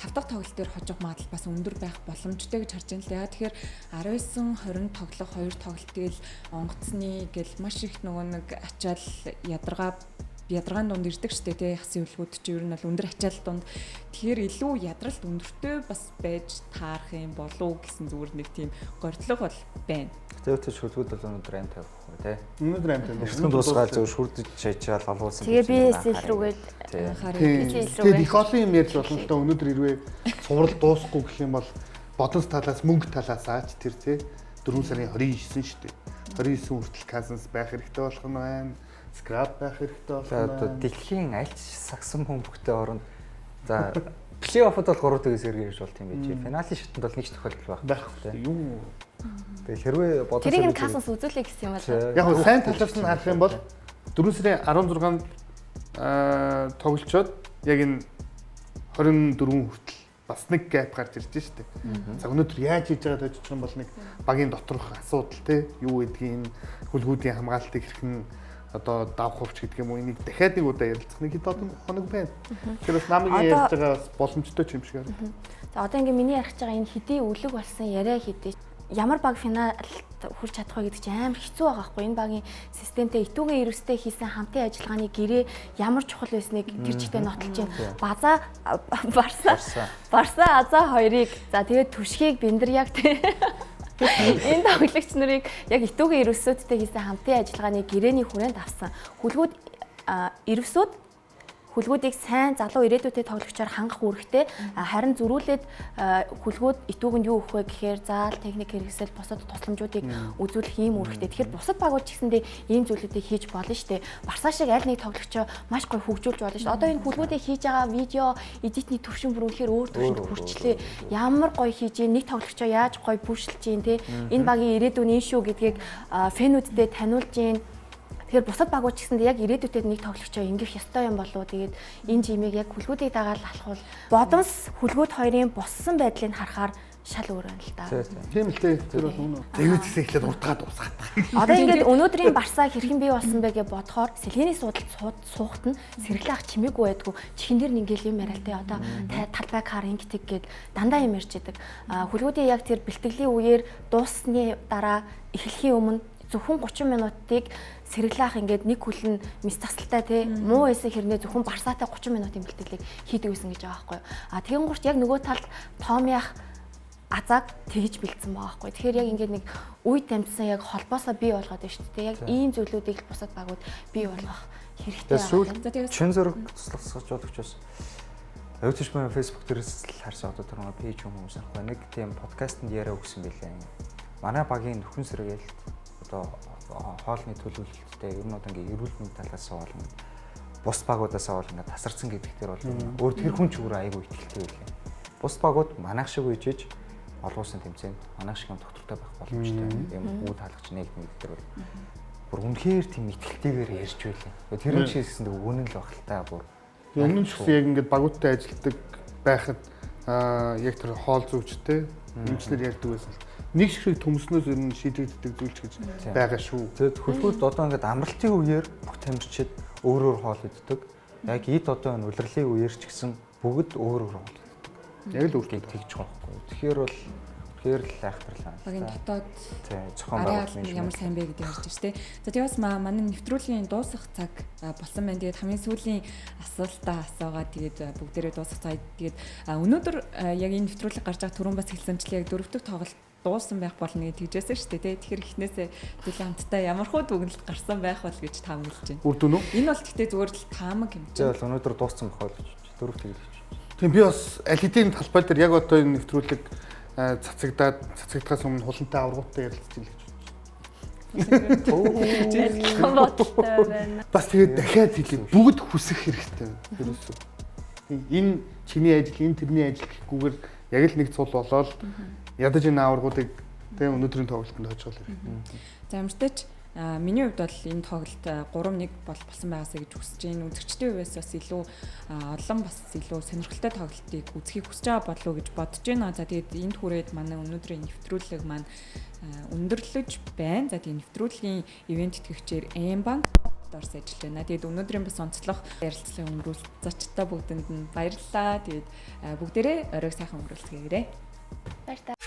5 дахь тоглолт дээр хожих магадлал бас өндөр байх боломжтой гэж харж байна л да. Тэгэхээр 19-20 тоглох 2 тоглолтыг л онгоцны гэл маш их нөгөө нэг ачаал ядаргаан дунд ирдэг штэ тий хасын үлгүүд чи ер нь бол өндөр ачаал дунд тэгэхээр илүү ядралт өндөртэй бас байж таарах юм болов гэсэн зүгээр нэг тийм гордлого бол байна. Зөвхөн шүлгүүд бол өнөөдөр амт тавих уу тий. Өнөөдөр амт тавих. Эртхэн дуусгаад зөв шүрдэж чайчаал олуулсан. Тэгээ BSL рүүгээд тэгээд их олон юм ярьж болно л да. Өнөөдөр хэрвээ цуврал дуусахгүй гэх юм бол бодонс талаас мөнгө талаас аач тэр тий 4 сарын 29 шүү дээ. 29 хүртэл Казанс байх хэрэгтэй болох нь байна. Скраб байх хэрэгтэй болох нь байна. Дэлхийн аль ч сагсан бөмбөгтэй оронд за плей-оффод бол 3 төгөөс эргэж болт юм байж. Финалийн шатанд бол нэг ч тохиолдол байх хэрэгтэй. Юу. Тэгээ хэрвээ бодож тэрийг Казанс үзүүлэх гэсэн юм байна. Яг нь сайн талаас нь харах юм бол 4 сарын 16-нд тоглолцоод яг энэ 24 хүртэл бас нэг гэп гарч ирж штэ. За өнөөдөр яаж хийж байгааг тожчих юм бол нэг багийн доторх асуудал те юу гэдгийг хөлгүүдийн хамгаалтыг хэрхэн одоо давх хувч гэдэг юм уу энийг дахиад нэг удаа ярилцах нэг хэд хоног байна. Тэгэхээр бас намайг ярьж байгаа бас боломжтой юм шиг байна. За одоо ингээ миний ярих байгаа энэ хэдий өвлөг болсон яриа хэдий ямар баг финалд хүрч чадах вэ гэдэг чинь амар хэцүү байгаа хгүй. Энэ багийн системтэй итүүгийн ирвэстэй хийсэн хамтын ажиллагааны гэрээ ямар чухал байсныг тэр чигтээ нотолж байна. Барса Азаа хоёрыг за тэгээд түшгийг Бэндэр яг энэ тоглогч нарыг яг итүүгийн ирвэсүүдтэй хийсэн хамтын ажиллагааны гэрээний хүрээнд авсан. Хүлгүүдийг сайн залуу ирээдүйтэй тоглогчоор хангах үүрэгтэй харин зөрүүлээд хүлгүүд итүүгэнд юу өгөх вэ гэхээр заал техник хэрэгсэл бусад тусламжуудыг үзүүлэх ийм үүрэгтэй. Тэгэхээр бусад багууд ч гэсэндээ ийм зүйлүүдийг хийж болно шүү дээ. Барса шиг аль нэг тоглогчоо маш гоё хөгжүүлж болно шүү дээ. Одоо энэ хүлгүүдийг хийж байгаа видео эдитний төвшин бүр үнэхээр өөр төвшөнд хүрчлээ. Ямар гоё хийж нэг тоглогчоо яаж гоё пүшлж гин те энэ багийн ирээдүйн энэ шүү гэдгийг фэнүүдтэй таниулж гин. Тэгэхээр бусад багууд ч гэсэндээ яг ирээдүйтэй нэг тоглогчоо ингэх ёстой юм болов уу. Тэгээд энэ жимийг яг хүлгүүдийг дагаад алхвал бодонс хүлгүүд хоёрын боссон байдлыг харахаар шал өөр юм л да. Тийм л дээ. Тэр бол үнэ. Зэвүүцээ эхлээд уртгаад дуусгаад. Одоо ингээд өнөөдрийн Барса хэрхэн бий болсон бэ гэж бодохоор Сэлгэний суудалд суухт нь сэргэлэх чимээгүй байдгүй. Чихэн дээр ингээл юм яриалтай. Одоо талбай кар ингэдэг гээд дандаа юм ярьж идэг. Хүлгүүдийн яг тэр бэлтгэлийн үеэр дууссаны дараа эхлэхийн өмнө зөвхөн 30 минутыг сэргэлэх ингээд нэг хүлэн мис тасалтай тий муу эсэ хэрнээ зөвхөн Барсатай 30 минутын бэлтгэлийг хийдэг байсан гэж байгаа байхгүй юу. Тэгэн гурт яг нөгөө талд Томиах Азааг тэгж бэлдсэн байгаа байхгүй. Тэгэхээр яг ингээд нэг үе тамдсан яг холбоосоо бий болгоод байна шүү дээ. Яг ийм зүйлүүдийг бусад багууд бий болгох хэрэгтэй байна. Чин зөрөг туслахсаж бодогчос өвдөж маань Facebook дээрээс л харсан одоо тэр пэйж хүмүүс авахгүй нэг тийм подкастэнд яриа өгсөн байлаа. Манай багийн нөхөн сэргээл одоо хоолны төлөвлөлттэй ер нь одоо ингээ эрүүл мэндийн талаас болно. Бус багуудаас болно тасарсан гэдэг дээр бол өөр тэр хүн ч өөр айгүй ихтэй байлаа. Бус багууд манайх шиг үежиж олгуулсан тэмцээнд манайх шиг юм доктортой байх боломжтой юм үйл хаалгач нэг дээр бол бүр үнэхээр тийм ихтэйгээр ярьж байлаа. Тэр нь ч гэсэн өгөн л баг л та бүр. Өмнө нь ч яг ингээд багуудтай ажилладаг байхад яг тэр хоол зүйчтэй Эмчнэр ярьдаг байсан. Нэг шиг төмснөөс ер нь шийдэгддэг зүйлч гэж байгаа шүү. Тэгэд хөлбөрт одоо ингээд амралтын үеэр бүх тамирчид өөрөөр хоол иддэг. Яг эд одоо энэ улирлын үеэр ч гэсэн бүгд өөрөөр хоол иддэг. Яг л өөртөө тэгж байгаа байхгүй. Тэгэхээр бол тэгэхээр л айхтарлаа. Багийн дотоод зохион арай байгуулалт ямар сайн бэ гэдэг ярьж штэ. За тэгээс манай нэвтрүүлгийн дуусах цаг болсон байна. Тэгээд хамгийн сүүлийн асуултаа асуугаад тэгээд бүгдээрээ дуусах цаг. Тэгээд өнөөдөр яг энэ нэвтрүүлэг гарч байгаа түрүүн бас хэлсэнчлээ яг 4 дахь тоглолт дууссан байх болно гэж тэгжсэн шүү дээ. Тэгэхээр эхнээсээ зүйлээ хамтдаа ямархуу дүгнэлт гарсан байх бол гэж таамаглаж байна. Үр дүн үү? Энэ бол гэхдээ зүгээр л таамаг юм чинь. За өнөөдөр дууссан байх бол дөрөв тэгж. Тийм би бас аль хэдийн талбай дээр яг одоо энэ нэвтрүүлэг цацагдахаас өмнө хулантай аврагуудтай ярилцчихлаа гэж байна. Бас тэгээд дахиад хэлээ бүгд хүсэх хэрэгтэй байна. Ерөөсөө. Энэ чиний ажил, энэ тэрний ажил гэхгүйгээр яг л нэг цул болоод ядаж энэ аврагуудыг тэгээд өнөөдрийн тоглолтод хожгол хэрэгтэй. За ямартай ч миний хувьд бол энэ тоглолт 3-1 болсон байгаасаа гэж хүсэж байна. Үзэгчдийн хувьд бас илүү олон бас илүү сонирхолтой тоглолтыг үзхийг хүсэж байгаа болов уу гэж бодож байна. За тэгээд энд хүрээд манай өнөөдрийн нэвтрүүлэг маань өндөрлөж байна. За тэгээд нэвтрүүлгийн ивент тэтгэгчээр Mbank дорс ажиллаж байна. Тэгээд өнөөдрийн бас онцлог ярилцлагын өнгөрүүлэлцэгчдээ бүгдэнд нь баярлалаа. Тэгээд бүгдээрээ оройг сайхан өнгөрүүлцгээе. Баярлалаа.